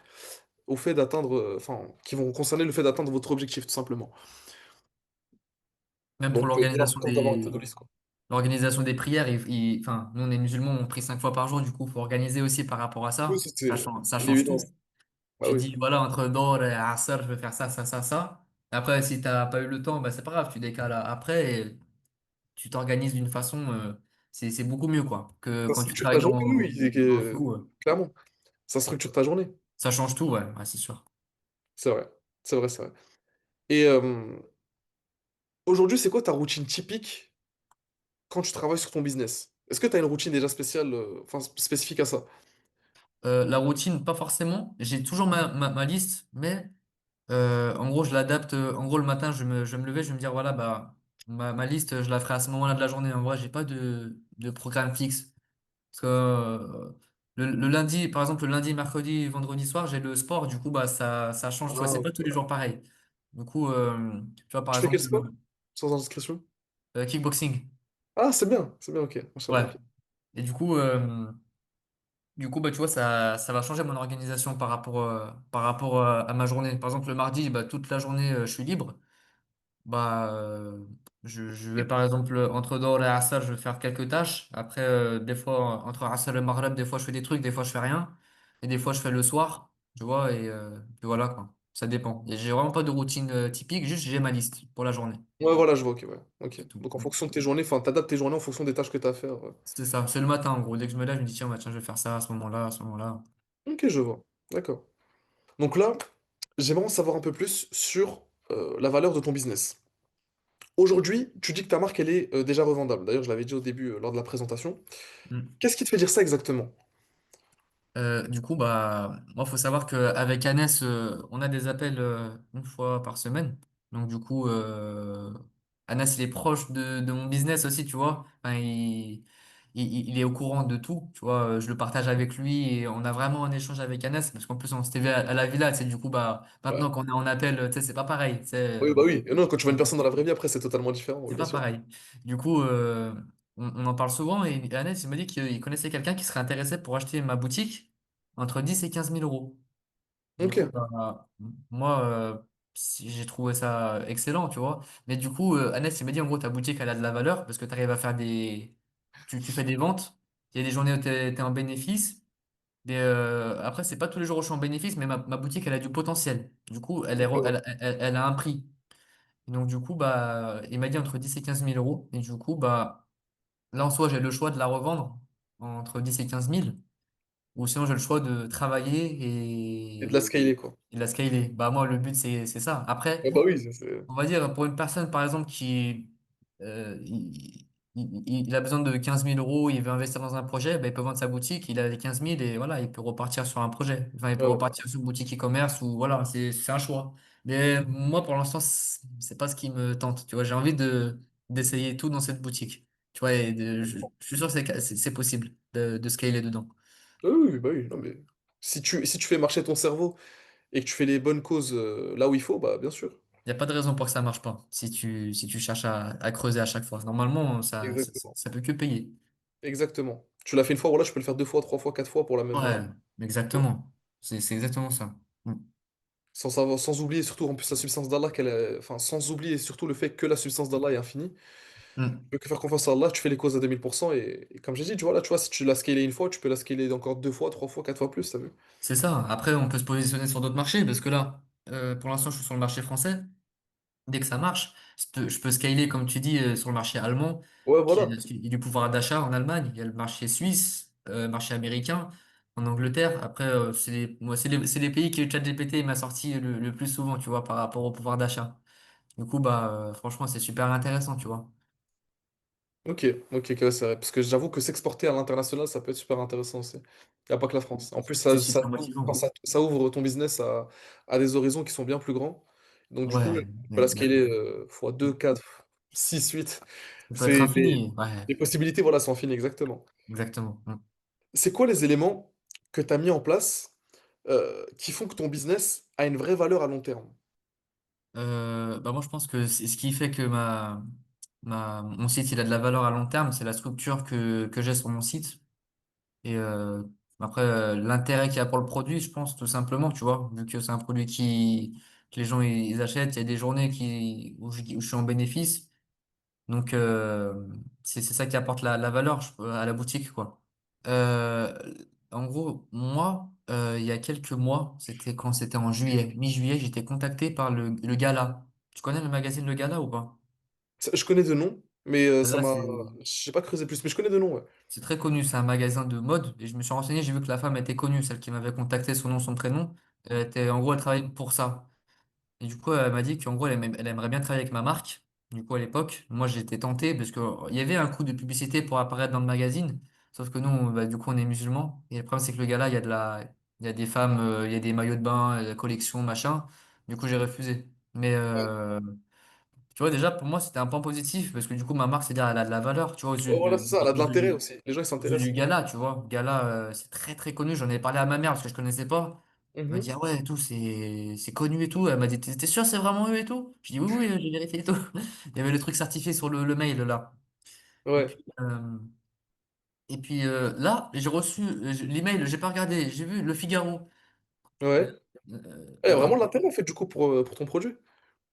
au fait d'atteindre, enfin, qui vont concerner le fait d'atteindre votre objectif, tout simplement. Même pour Donc, voilà, important d'avoir une to-do list, quoi. l'organisation des prières, enfin, nous, on est musulmans, on prie 5 fois par jour, du coup, il faut organiser aussi par rapport à Oui, ça. c'était Ça une change évidence. tout. Ah Tu oui. dis, voilà, entre Dor et Asr, je vais faire ça, ça, ça, ça. Après, si t'as pas eu le temps, bah, c'est pas grave, tu décales après et tu t'organises d'une façon, c'est beaucoup mieux, quoi, que Ça quand tu structure ta travailles journée, oui, oui, dans le flou. clairement. Ça structure ta journée. Ça change tout, ouais, ouais, c'est sûr. C'est vrai. C'est vrai, c'est vrai. Et aujourd'hui, c'est quoi ta routine typique quand tu travailles sur ton business? Est-ce que tu as une routine déjà spéciale, enfin spécifique à ça? La routine, pas forcément. J'ai toujours ma liste, mais en gros, je l'adapte. En gros, le matin, je vais me lever, je vais me dire, voilà, bah, ma liste, je la ferai à ce moment-là de la journée. En vrai, j'ai pas de programme fixe. Parce que le lundi, par exemple, le lundi, mercredi, vendredi soir, j'ai le sport. Du coup, bah, ça change. Tu vois, Ah, c'est pas tous les ok. jours pareil. Du coup, tu vois, par Tu fais quel exemple, sport? Sans indiscrétion? kickboxing. Ah, c'est bien, ok. Machallah, Ouais. ok. Et du coup, bah, tu vois, ça va changer mon organisation par rapport à ma journée. Par exemple, le mardi, bah, toute la journée, je suis libre. Bah, je vais par exemple entre Dor et Assar, je vais faire quelques tâches. Après, des fois, entre Assar et Maghreb, des fois je fais des trucs, des fois je fais rien. Et des fois je fais le soir, tu vois, et voilà quoi. Ça dépend. Et j'ai vraiment pas de routine typique, juste j'ai ma liste pour la journée. Ouais, voilà, je vois, ok, ouais. Ok. C'est tout. Donc en Mm. fonction de tes journées, enfin, t'adaptes tes journées en fonction des tâches que tu as à faire. Ouais. C'est ça. C'est le matin en gros. Dès que je me lève, je me dis tiens, bah, tiens, je vais faire ça à ce moment-là, à ce moment-là. Ok, je vois. D'accord. Donc là, j'aimerais en savoir un peu plus sur la valeur de ton business. Aujourd'hui, tu dis que ta marque, elle est déjà revendable. D'ailleurs, je l'avais dit au début, lors de la présentation. Mm. Qu'est-ce qui te fait dire ça exactement? Du coup, bah, moi, faut savoir qu'avec Anes, on a des appels une fois par semaine. Donc, du coup, Anas, il est proche de mon business aussi, tu vois. Enfin, il est au courant de tout, tu vois. Je le partage avec lui et on a vraiment un échange avec Anas parce qu'en plus, on s'était vu à la villa, tu sais. Du coup, bah, Ouais. maintenant qu'on est en appel, tu sais, c'est pas pareil. Oui, bah oui. Et non, quand tu vois une personne dans la vraie vie, après, c'est totalement différent, oui, C'est bien pas sûr. pareil. Du coup, on en parle souvent et Anas, il m'a dit qu'il connaissait quelqu'un qui serait intéressé pour acheter ma boutique entre 10 et 15 000 euros. Du coup, Ok. bah, moi, j'ai trouvé ça excellent, tu vois. Mais du coup, Annette, il m'a dit, en gros, ta boutique, elle a de la valeur parce que tu arrives à faire tu fais des ventes. Il y a des journées où tu es en bénéfice. Après, c'est pas tous les jours où je suis en bénéfice, mais ma boutique, elle a du potentiel. Du coup, Ok, ouais. elle a un prix. Et donc, du coup, bah, il m'a dit entre 10 et 15 000 euros. Et du coup, bah, là, en soi, j'ai le choix de la revendre entre 10 et 15 000. Ou sinon, j'ai le choix de travailler Et de la scaler, quoi. et de la scaler. Bah, moi, le but, c'est ça. Après, Ah bah oui, on va dire, pour une personne, par exemple, qui il a besoin de 15 000 euros, il veut investir dans un projet, bah, il peut vendre sa boutique, il a les 15 000 et voilà, il peut repartir sur un projet. Enfin, il peut Ouais, ouais. repartir sur une boutique e-commerce ou voilà, c'est un choix. Mais moi, pour l'instant, c'est pas ce qui me tente. Tu vois, j'ai envie d'essayer tout dans cette boutique. Tu vois, je suis sûr que c'est possible de scaler dedans. Oui, oui, bah oui, non, mais si tu fais marcher ton cerveau et que tu fais les bonnes causes là où il faut, bah bien sûr. Il n'y a pas de raison pour que ça marche pas si tu cherches à creuser à chaque fois. Normalement, Exactement. ça peut que payer. Exactement. Tu l'as fait une fois, voilà, je peux le faire 2 fois, 3 fois, 4 fois pour la même. Ouais, Tu vois. exactement. C'est exactement ça. Mm. Sans oublier surtout en plus la substance d'Allah enfin, sans oublier surtout le fait que la substance d'Allah est infinie. Hmm. Tu peux que faire confiance à Allah, tu fais les causes à 2000%, et comme j'ai dit, tu vois, là, tu vois, si tu l'as scalé une fois, tu peux la scaler encore deux fois, trois fois, quatre fois plus, t'as vu? C'est ça. Après, on peut se positionner sur d'autres marchés parce que là, pour l'instant, je suis sur le marché français. Dès que ça marche, je peux scaler, comme tu dis, sur le marché allemand, Ouais, qui a, voilà. il y a du pouvoir d'achat en Allemagne. Il y a le marché suisse, marché américain, en Angleterre. Après, moi, c'est les pays que ChatGPT m'a sorti le plus souvent, tu vois, par rapport au pouvoir d'achat. Du coup, bah, franchement, c'est super intéressant, tu vois. Ok, ok, ok, ouais, c'est vrai. Parce que j'avoue que s'exporter à l'international, ça peut être super intéressant aussi. Il n'y a pas que la France. En plus, C'est ça, super enfin, motivant. ça ouvre ton business à des horizons qui sont bien plus grands. Donc, du coup, Ouais, tu peux mais la scaler fois 2, 4, 6, 8. ça peut être C'est infini. Ouais, les possibilités, voilà, sont infinies, exactement. exactement. Mm. C'est quoi les éléments que tu as mis en place qui font que ton business a une vraie valeur à long terme? Bah moi, je pense que c'est ce qui fait que mon site il a de la valeur à long terme, c'est la structure que j'ai sur mon site. Et après, l'intérêt qu'il y a pour le produit, je pense, tout simplement, tu vois, vu que c'est un produit que les gens ils achètent, il y a des journées où je suis en bénéfice. Donc, c'est ça qui apporte la valeur à la boutique, quoi. Euh, En gros, moi, il y a quelques mois, quand c'était en juillet, mi-juillet, j'étais contacté par le Gala. Tu connais le magazine Le Gala ou pas? Je connais de nom, mais ça Là, m'a. Je sais pas creusé plus, mais je connais de nom, ouais. c'est très connu, c'est un magasin de mode. Et je me suis renseigné, j'ai vu que la femme était connue, celle qui m'avait contacté, son nom, son prénom. En gros, elle travaillait pour ça. Et du coup, elle m'a dit qu'en gros, elle aimerait bien travailler avec ma marque. Du coup, à l'époque, moi, j'étais tenté parce que il y avait un coup de publicité pour apparaître dans le magazine. Sauf que nous, bah, du coup, on est musulmans. Et le problème, c'est que le gars-là, il y a des femmes, il y a des maillots de bain, la collection, machin. Du coup, j'ai refusé. Mais, Ouais. tu vois, déjà, pour moi, c'était un point positif parce que du coup, ma marque, c'est-à-dire, elle a de la valeur, tu vois, Ouais, voilà, c'est ça, elle a de l'intérêt aussi. Les gens, ils aux yeux du s'intéressent. gala, tu vois. Gala, c'est très, très connu. J'en ai parlé à ma mère parce que je connaissais pas. Elle m'a Mhm. dit, ah ouais, et tout, c'est connu et tout. Elle m'a dit, t'es sûr, c'est vraiment eux et tout? Je dis, oui, oui, j'ai vérifié et tout. Il y avait le truc certifié sur le mail, là. Et Ouais, puis, là, j'ai reçu l'email, j'ai pas regardé, j'ai vu Le Figaro. ouais. Euh, Il y a alors, vraiment de l'intérêt, en fait, du coup, pour ton produit.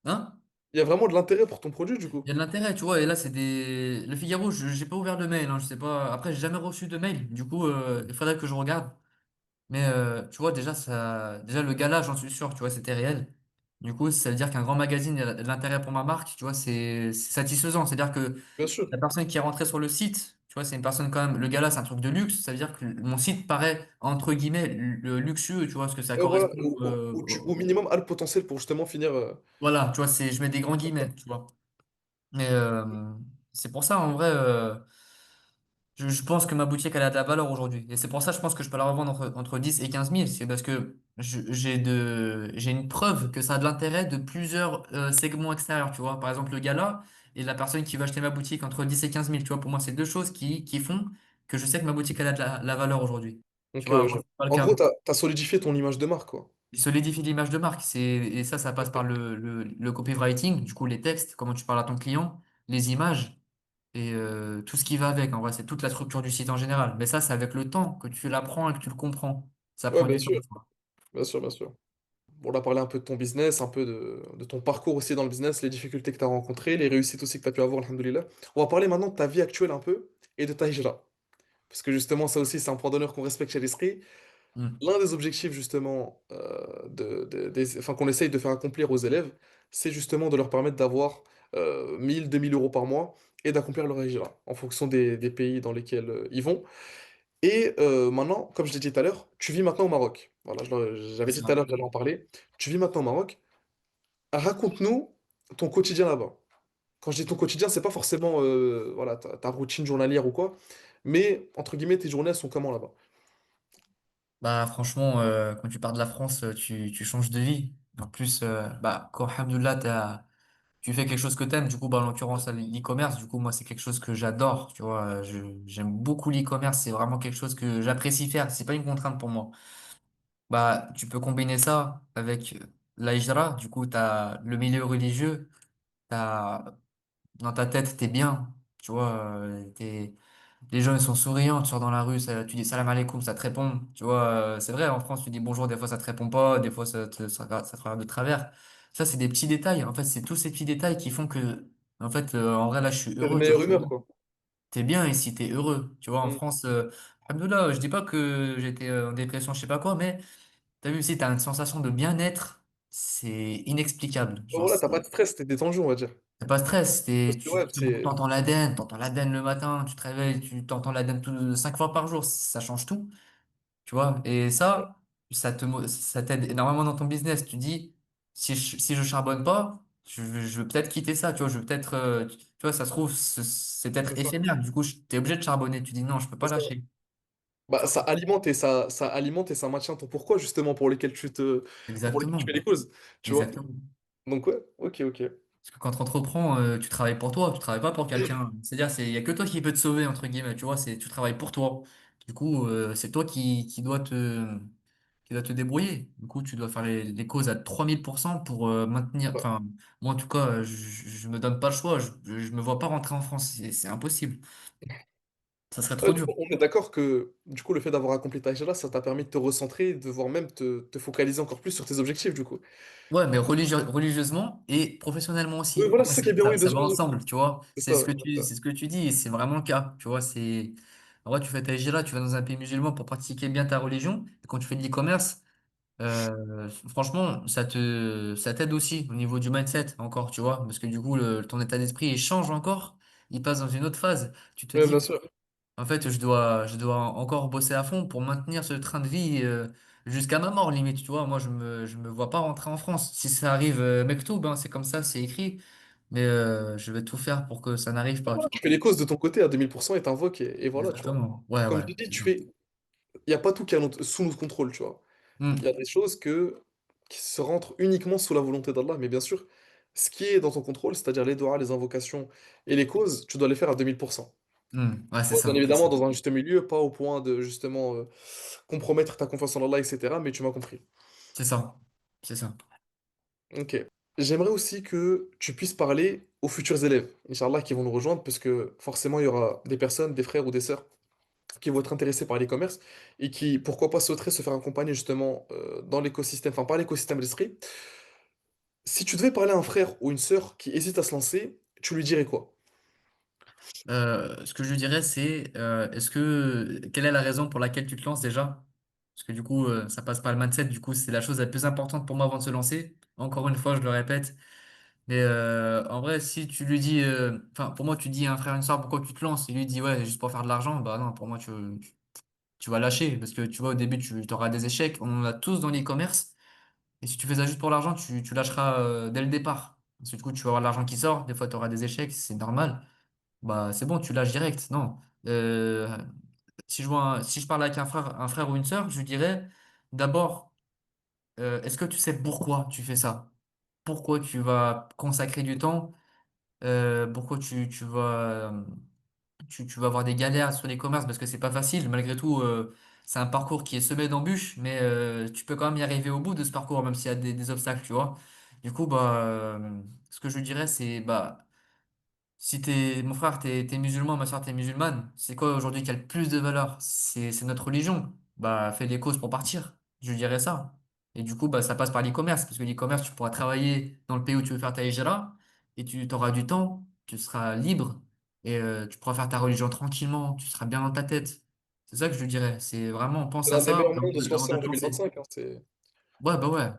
hein? Il y a vraiment de l'intérêt pour ton produit, du Il coup. y a de l'intérêt, tu vois. Et là, c'est des. Le Figaro, j'ai pas ouvert le mail, hein, je sais pas. Après, j'ai jamais reçu de mail. Du coup, il faudrait que je regarde. Mais tu vois, déjà le gala, j'en suis sûr, tu vois, c'était réel. Du coup, ça veut dire qu'un grand magazine a de l'intérêt pour ma marque, tu vois, c'est satisfaisant. C'est-à-dire que Bien sûr. la personne qui est rentrée sur le site, tu vois, c'est une personne quand même. Le gala, c'est un truc de luxe. Ça veut dire que mon site paraît, entre guillemets, luxueux, tu vois, parce que ça Ouais, voilà. correspond. Au minimum, a le potentiel pour justement finir. Voilà, tu vois, je mets des grands guillemets, tu vois. Mais c'est pour ça, en vrai. Je pense que ma boutique, elle a de la valeur aujourd'hui. Et c'est pour ça, je pense que je peux la revendre entre 10 et 15 000. C'est parce que j'ai une preuve que ça a de l'intérêt de plusieurs segments extérieurs, tu vois. Par exemple, le gala et la personne qui va acheter ma boutique entre 10 et 15 000. Tu vois, pour moi, c'est deux choses qui font que je sais que ma boutique, elle a de la valeur aujourd'hui. Ok, Tu vois, ouais, avant, c'est pas le En gros, cas. t'as solidifié ton image de marque, quoi. Il solidifie l'image de marque. Et ça passe par le copywriting, du coup, les textes, comment tu parles à ton client, les images et tout ce qui va avec. En vrai, c'est toute la structure du site en général. Mais ça, c'est avec le temps que tu l'apprends et que tu le comprends. Ça Ouais, prend bien du temps, sûr. tu vois. Bien sûr, bien sûr. Bon, on a parlé un peu de ton business, un peu de ton parcours aussi dans le business, les difficultés que tu as rencontrées, les réussites aussi que tu as pu avoir, alhamdoulilah. On va parler maintenant de ta vie actuelle un peu et de ta hijra. Parce que justement, ça aussi, c'est un point d'honneur qu'on respecte chez l'Esprit. Hmm. L'un des objectifs, justement, enfin, qu'on essaye de faire accomplir aux élèves, c'est justement de leur permettre d'avoir 1000, 2000 euros par mois et d'accomplir leur hijra en fonction des pays dans lesquels ils vont. Et maintenant, comme je l'ai dit tout à l'heure, tu vis maintenant au Maroc. Voilà, C'est j'avais dit tout à ça. l'heure que j'allais en parler. Tu vis maintenant au Maroc. Raconte-nous ton quotidien là-bas. Quand je dis ton quotidien, c'est pas forcément voilà, ta routine journalière ou quoi, mais entre guillemets, tes journées elles sont comment là-bas? Bah, franchement, quand tu pars de la France, tu changes de vie. En plus, bah, quand, alhamdoulilah, tu fais quelque chose que t'aimes, du coup, bah, en l'occurrence, l'e-commerce, du coup, moi, c'est quelque chose que j'adore, tu vois. J'aime beaucoup l'e-commerce, c'est vraiment quelque chose que j'apprécie faire, c'est pas une contrainte pour moi. Bah, tu peux combiner ça avec la hijra, du coup, t'as le milieu religieux, t'as, dans ta tête, t'es bien, tu vois, les gens, ils sont souriants, tu sors dans la rue, tu dis salam alaikum, ça te répond, tu vois, c'est vrai, en France, tu dis bonjour, des fois, ça te répond pas, des fois, ça te regarde de travers. Ça, c'est des petits détails, en fait, c'est tous ces petits détails qui font que En fait, en vrai, là, je suis T'es de heureux, tu vois. meilleure humeur, quoi. T'es bien ici, t'es heureux. Tu vois, en Mm. France, alhamdoulilah, je dis pas que j'étais en dépression, je sais pas quoi, mais t'as vu, si t'as une sensation de bien-être, c'est inexplicable. Oh, Genre, voilà, t'as pas de stress, t'es détendu, on va dire. t'as pas de stress, Parce que, ouais, c'est. t'entends l'Aden le matin, tu te réveilles, tu t'entends l'Aden 5 fois par jour, ça change tout. Tu vois, et ça t'aide énormément dans ton business. Tu dis, si je charbonne pas, je veux peut-être quitter ça, tu vois, je veux peut-être, tu vois, ça se trouve, c'est C'est peut-être ça. éphémère. Du coup, t'es obligé de charbonner. Tu dis, non, je peux C'est pas ça. lâcher. Bah, ça alimente et ça maintient ton pourquoi, justement, pour lesquels tu fais Exactement. les causes. Tu vois? Exactement. Donc, ouais, ok, ok. Parce que quand tu entreprends, tu travailles pour toi, tu travailles pas pour quelqu'un. C'est-à-dire, il y a que toi qui peux te sauver, entre guillemets, tu vois, tu travailles pour toi. Du coup, c'est toi qui dois te débrouiller. Du coup, tu dois faire les causes à 3000% pour maintenir. Bah, Enfin, moi, en tout cas, je me donne pas le choix. Je me vois pas rentrer en France. C'est impossible. Ça serait trop ouais, du dur. coup, on est d'accord que du coup, le fait d'avoir accompli ta hijra, ça t'a permis de te recentrer, de voir même te focaliser encore plus sur tes objectifs, du coup. Ouais, mais religieusement et professionnellement Oui, aussi. voilà, En c'est fait, ça qui est bien, oui, bien ça sûr, va bien sûr. ensemble, tu vois. C'est ça, c'est ça. C'est ce que tu dis, et c'est vraiment le cas. Tu vois, en vrai, tu fais ta hijra, tu vas dans un pays musulman pour pratiquer bien ta religion. Et quand tu fais de l'e-commerce, franchement, ça t'aide aussi au niveau du mindset encore, tu vois. Parce que du coup, ton état d'esprit, il change encore. Il passe dans une autre phase. Tu te Oui, dis, bien sûr. en fait, je dois encore bosser à fond pour maintenir ce train de vie jusqu'à ma mort, limite. Tu vois, moi, je me vois pas rentrer en France. Si ça arrive, mektoub, hein, c'est comme ça, c'est écrit. Mais je vais tout faire pour que ça n'arrive pas, tu Voilà, tu vois. fais les causes de ton côté à 2000% et t'invoques, et voilà, tu vois. Exactement. Ouais, Comme ouais, tu dis, c'est tu ça. fais. Il n'y a pas tout qui est sous notre contrôle, tu vois. Il y a Hmm, des choses qui se rentrent uniquement sous la volonté d'Allah, mais bien sûr, ce qui est dans ton contrôle, c'est-à-dire les doigts, les invocations et les causes, tu dois les faire à 2000%. ouais, c'est Ouais, bien ça, c'est ça. évidemment, dans un juste milieu, pas au point de justement compromettre ta confiance en Allah, etc. Mais tu m'as compris. C'est ça. C'est ça. Ok. J'aimerais aussi que tu puisses parler aux futurs élèves, Inch'Allah, qui vont nous rejoindre, parce que forcément, il y aura des personnes, des frères ou des sœurs, qui vont être intéressés par l'e-commerce et qui, pourquoi pas, souhaiteraient se faire accompagner justement dans l'écosystème, enfin, par l'écosystème d'esprit. Si tu devais parler à un frère ou une sœur qui hésite à se lancer, tu lui dirais quoi? Ce que je dirais, c'est quelle est la raison pour laquelle tu te lances déjà? Parce que du coup, ça passe par le mindset. Du coup, c'est la chose la plus importante pour moi avant de se lancer. Encore une fois, je le répète. Mais en vrai, si tu lui dis, enfin, pour moi, tu dis à un frère, une soeur, pourquoi tu te lances? Il lui dit, ouais, juste pour faire de l'argent. Bah non, pour moi, tu vas lâcher. Parce que tu vois, au début, tu auras des échecs. On en a tous dans l'e-commerce. Et si tu fais ça juste pour l'argent, tu lâcheras dès le départ. Parce que du coup, tu vas avoir de l'argent qui sort. Des fois, tu auras des échecs. C'est normal. Bah, c'est bon, tu lâches direct. Non. Euh, si je parle avec un frère ou une sœur, je lui dirais d'abord, est-ce que tu sais pourquoi tu fais ça? Pourquoi tu vas consacrer du temps? Pourquoi tu vas avoir des galères sur les commerces parce que c'est pas facile. Malgré tout, c'est un parcours qui est semé d'embûches, mais tu peux quand même y arriver au bout de ce parcours, même s'il y a des obstacles, tu vois. Du coup, bah, ce que je dirais, c'est bah, si mon frère, t'es musulman, ma soeur, t'es musulmane, c'est quoi aujourd'hui qui a le plus de valeur? C'est notre religion. Bah, fais des causes pour partir. Je dirais ça. Et du coup, bah, ça passe par l'e-commerce, parce que l'e-commerce, tu pourras travailler dans le pays où tu veux faire ta hijra, et tu auras du temps, tu seras libre, et tu pourras faire ta religion tranquillement, tu seras bien dans ta tête. C'est ça que je dirais. C'est vraiment, pense C'est à l'un des ça meilleurs moyens de se avant lancer de en te lancer. 2025, hein, c'est Ouais, bah ouais.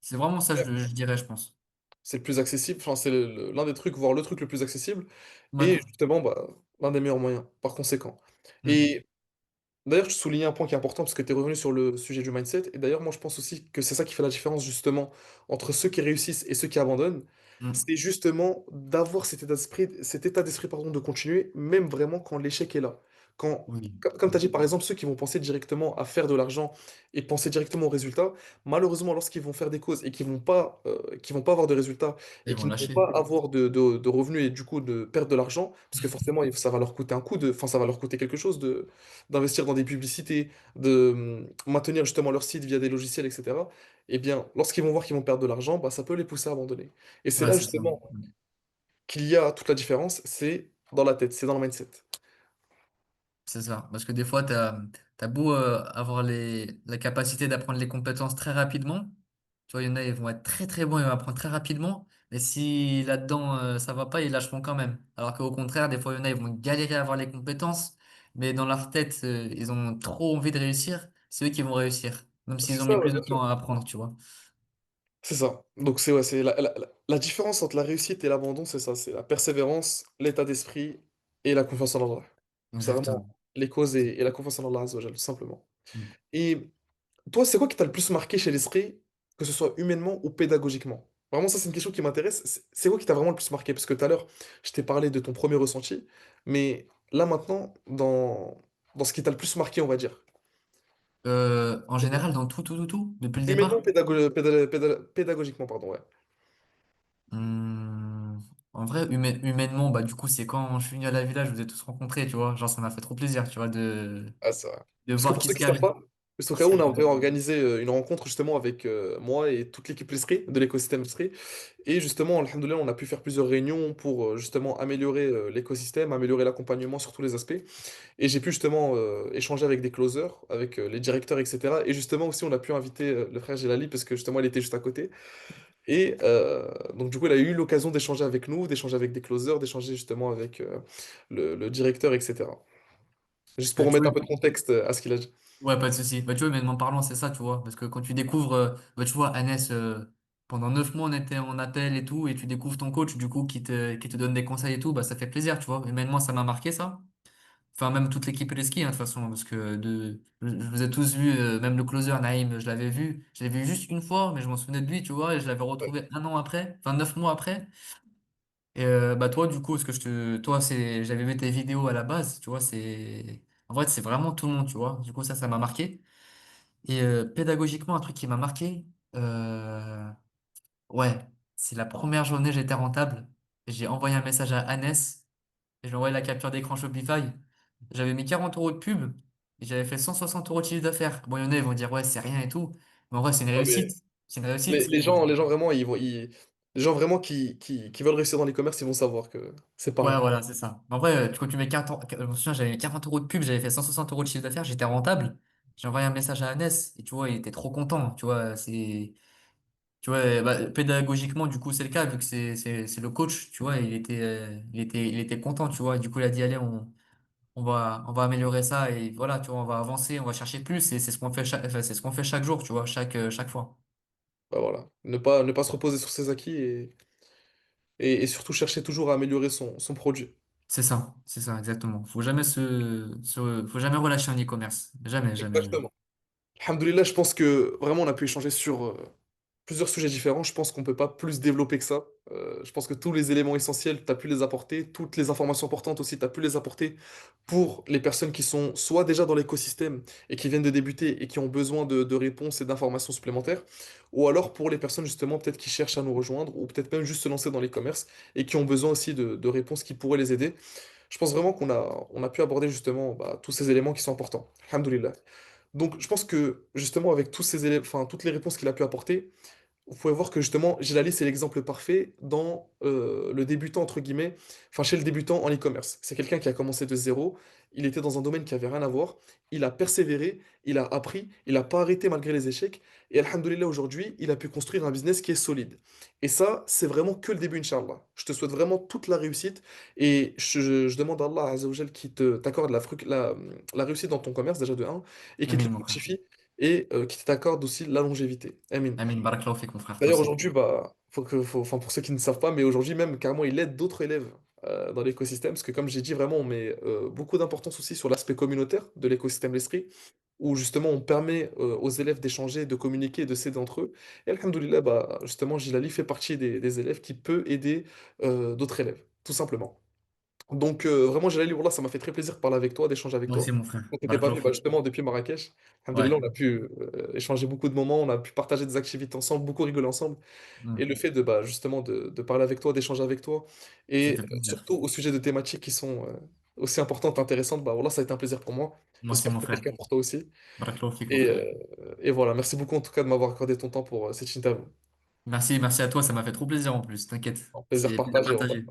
C'est vraiment ça, je dirais, je pense. c'est le plus accessible, enfin, c'est l'un des trucs, voire le truc le plus accessible, et Ouais. justement, bah, l'un des meilleurs moyens, par conséquent. Hmm. Et d'ailleurs, tu soulignais un point qui est important parce que tu es revenu sur le sujet du mindset. Et d'ailleurs, moi, je pense aussi que c'est ça qui fait la différence justement entre ceux qui réussissent et ceux qui abandonnent. Hmm. C'est justement d'avoir cet état d'esprit, pardon, de continuer, même vraiment quand l'échec est là. Quand, Oui. comme tu as dit, par exemple, ceux qui vont penser directement à faire de l'argent et penser directement aux résultats, malheureusement, lorsqu'ils vont faire des causes et qui vont pas avoir de résultats Ils et vont qui ne vont lâcher. pas avoir de revenus et du coup de perdre de l'argent, parce que forcément, ça va leur coûter un coup enfin, ça va leur coûter quelque chose d'investir dans des publicités, de maintenir justement leur site via des logiciels, etc., eh bien, lorsqu'ils vont voir qu'ils vont perdre de l'argent, bah, ça peut les pousser à abandonner. Et c'est Ouais, là c'est ça. justement qu'il y a toute la différence, c'est dans la tête, c'est dans le mindset. C'est ça. Parce que des fois, t'as beau avoir la capacité d'apprendre les compétences très rapidement. Tu vois, il y en a, ils vont être très très bons, ils vont apprendre très rapidement. Et si là-dedans, ça va pas, ils lâcheront quand même. Alors qu'au contraire, des fois, il y en a, ils vont galérer à avoir les compétences, mais dans leur tête, ils ont trop envie de réussir. C'est eux qui vont réussir, même C'est s'ils ont mis ça, ouais, plus de bien temps sûr. à apprendre, tu vois. C'est ça. Donc c'est ouais, c'est la différence entre la réussite et l'abandon, c'est ça, c'est la persévérance, l'état d'esprit et la confiance en Allah. C'est vraiment Exactement. les causes et la confiance en Allah Azza wa Jal, tout simplement. Mm. Et toi, c'est quoi qui t'a le plus marqué chez l'esprit, que ce soit humainement ou pédagogiquement? Vraiment, ça, c'est une question qui m'intéresse. C'est quoi qui t'a vraiment le plus marqué? Parce que tout à l'heure, je t'ai parlé de ton premier ressenti, mais là maintenant, dans ce qui t'a le plus marqué, on va dire. En général, dans tout, depuis le Humainement, départ. pédagogiquement, pardon, ouais. En vrai, humainement, bah, du coup, c'est quand je suis venu à la village, je vous ai tous rencontrés, tu vois. Genre, ça m'a fait trop plaisir, tu vois, Ah, ça. de Parce que voir pour qui ceux ce qui qu'il ne y savent avait. pas, juste au cas où, on avait organisé une rencontre justement avec moi et toute l'équipe L'Esprit, de l'écosystème L'Esprit. Et justement, alhamdoulilah, on a pu faire plusieurs réunions pour justement améliorer l'écosystème, améliorer l'accompagnement sur tous les aspects. Et j'ai pu justement échanger avec des closers, avec les directeurs, etc. Et justement aussi, on a pu inviter le frère Gelali parce que justement, il était juste à côté. Et donc du coup, il a eu l'occasion d'échanger avec nous, d'échanger avec des closers, d'échanger justement avec le directeur, etc. Juste pour Bah, tu remettre vois, un peu de contexte à ce qu'il a dit. ouais, pas de souci. Bah, tu vois, humainement parlant, c'est ça, tu vois. Parce que quand tu découvres, bah, tu vois, Annès, pendant 9 mois, on était en appel et tout, et tu découvres ton coach, du coup, qui te donne des conseils et tout, bah, ça fait plaisir, tu vois. Humainement, ça m'a marqué, ça. Enfin, même toute l'équipe et les skis, hein, de toute façon, parce que je vous ai tous vus, même le closer, Naïm, je l'avais vu juste une fois, mais je m'en souvenais de lui, tu vois, et je l'avais Ouais. retrouvé un an après, enfin 9 mois après. Et bah toi, du coup, toi, j'avais vu tes vidéos à la base, tu vois, en vrai, c'est vraiment tout le monde, tu vois. Du coup, ça m'a marqué. Et pédagogiquement, un truc qui m'a marqué, euh, ouais, c'est la première journée, j'étais rentable. J'ai envoyé un message à Annès. Et j'ai envoyé la capture d'écran Shopify. J'avais mis 40 euros de pub et j'avais fait 160 euros de chiffre d'affaires. Bon, il y en a, ils vont dire, ouais, c'est rien et tout. Mais en vrai, c'est une Ouais, réussite. mais C'est une réussite. les gens vraiment, les gens vraiment qui veulent réussir dans l'e-commerce, ils vont savoir que c'est pas Ouais, rien. voilà, c'est ça. En vrai, quand tu mets 40 euros, je me souviens, j'avais mis 40 euros de pub, j'avais fait 160 euros de chiffre d'affaires, j'étais rentable. J'ai envoyé un message à Annès et tu vois, il était trop content. Tu vois, bah, pédagogiquement, du coup, c'est le cas, vu que c'est le coach, tu vois, il était content, tu vois. Et du coup, il a dit, allez, on va améliorer ça et voilà, tu vois, on va avancer, on va chercher plus et c'est ce qu'on fait enfin, c'est ce qu'on fait chaque jour, tu vois, chaque fois. Bah, voilà. Ne pas se reposer sur ses acquis et surtout chercher toujours à améliorer son produit. C'est ça, exactement. Faut jamais relâcher un e-commerce. Jamais, jamais, jamais. Exactement. Alhamdoulilah, je pense que vraiment on a pu échanger sur plusieurs sujets différents. Je pense qu'on peut pas plus développer que ça. Je pense que tous les éléments essentiels, tu as pu les apporter. Toutes les informations importantes aussi, tu as pu les apporter pour les personnes qui sont soit déjà dans l'écosystème et qui viennent de débuter et qui ont besoin de réponses et d'informations supplémentaires, ou alors pour les personnes justement peut-être qui cherchent à nous rejoindre ou peut-être même juste se lancer dans l'e-commerce et qui ont besoin aussi de réponses qui pourraient les aider. Je pense vraiment on a pu aborder justement bah, tous ces éléments qui sont importants. Alhamdoulilah. Donc, je pense que justement, avec tous ces éléments, enfin, toutes les réponses qu'il a pu apporter, vous pouvez voir que justement, Gilali, c'est l'exemple parfait dans le débutant, entre guillemets, enfin, chez le débutant en e-commerce. C'est quelqu'un qui a commencé de zéro, il était dans un domaine qui avait rien à voir, il a persévéré, il a appris, il n'a pas arrêté malgré les échecs, et Alhamdoulilah, aujourd'hui, il a pu construire un business qui est solide. Et ça, c'est vraiment que le début, Inch'Allah. Je te souhaite vraiment toute la réussite, et je demande à Allah Azzawajal qui t'accorde la réussite dans ton commerce, déjà de un, et qui te Amin, le mon frère. fructifie, et qui t'accorde aussi la longévité. Amin. Amin, barakallahu fik, mon frère, toi D'ailleurs, aussi. aujourd'hui, bah, enfin, pour ceux qui ne savent pas, mais aujourd'hui même, carrément, il aide d'autres élèves dans l'écosystème, parce que comme j'ai dit, vraiment, on met beaucoup d'importance aussi sur l'aspect communautaire de l'écosystème L'Esprit, où justement, on permet aux élèves d'échanger, de communiquer, et de s'aider entre eux. Et Alhamdoulilah, bah, justement, Gilali fait partie des élèves qui peut aider d'autres élèves, tout simplement. Donc vraiment, Jalali, Wallah, ça m'a fait très plaisir de parler avec toi, d'échanger avec Moi toi. aussi, mon frère. On s'était pas Barakallahu vu bah, fik. justement depuis Marrakech. Alhamdoulilah, Ouais. on a pu échanger beaucoup de moments, on a pu partager des activités ensemble, beaucoup rigoler ensemble. Et le Hmm. fait de bah, justement de parler avec toi, d'échanger avec toi, Ça et fait plaisir. surtout au sujet de thématiques qui sont aussi importantes, intéressantes, bah voilà, ça a été un plaisir pour moi. Moi aussi, J'espère que mon c'est le frère. cas pour toi aussi. Barakallahu fik, mon Et, frère. euh, et voilà, merci beaucoup en tout cas de m'avoir accordé ton temps pour cette interview. Merci, merci à toi, ça m'a fait trop plaisir en plus, t'inquiète. Un plaisir C'est plaisir partagé, voilà. partagé.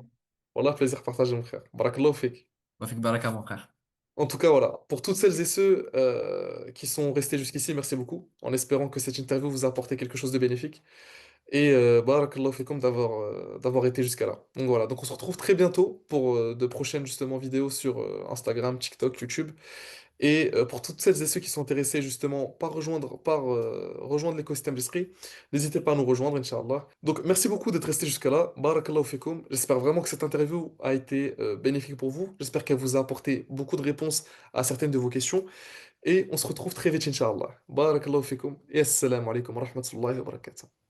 Voilà, plaisir partagé, mon frère. Barakallahu fik. Wa fik baraka, mon frère. En tout cas, voilà. Pour toutes celles et ceux qui sont restés jusqu'ici, merci beaucoup. En espérant que cette interview vous a apporté quelque chose de bénéfique. Et barakallahu fikum d'avoir été jusqu'à là. Donc voilà, donc on se retrouve très bientôt pour de prochaines justement vidéos sur Instagram, TikTok, YouTube. Et pour toutes celles et ceux qui sont intéressés justement rejoindre l'écosystème d'esprit, n'hésitez pas à nous rejoindre, Inch'Allah. Donc merci beaucoup d'être resté jusqu'à là. Barakallahu fikum. J'espère vraiment que cette interview a été bénéfique pour vous. J'espère qu'elle vous a apporté beaucoup de réponses à certaines de vos questions. Et on se retrouve très vite, Inch'Allah. Barakallahu fikum. Et assalamu alaikum wa rahmatullahi wa barakatuh.